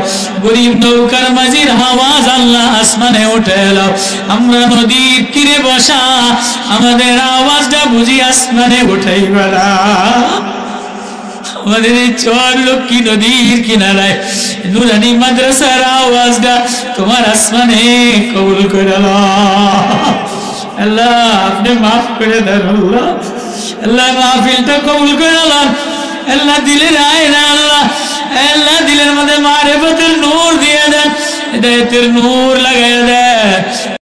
গরিব নৌকার মাঝির আওয়াজ আল্লাহ আসমানে উঠে এলো। আমরা নদীর তীরে বসা, আমাদের আওয়াজটা বুঝি আসমানে উঠেই বেলা, আমাদের এই চর লক্ষ্মী নদীর কিনারায় নুরানি মাদ্রাসার আওয়াজটা তোমার আসমানে কবুল করে আল্লাহ, আপনি মাফ করে দেন আল্লাহ, আল্লাহ মাহফিলটা কবুল করে আল্লাহ, দিলের আয়না আল্লাহ, আল্লাহ দিলের মধ্যে মারিফতের নূর দিয়ে দেন, হিদায়াতের নূর লাগাইয়া দেন।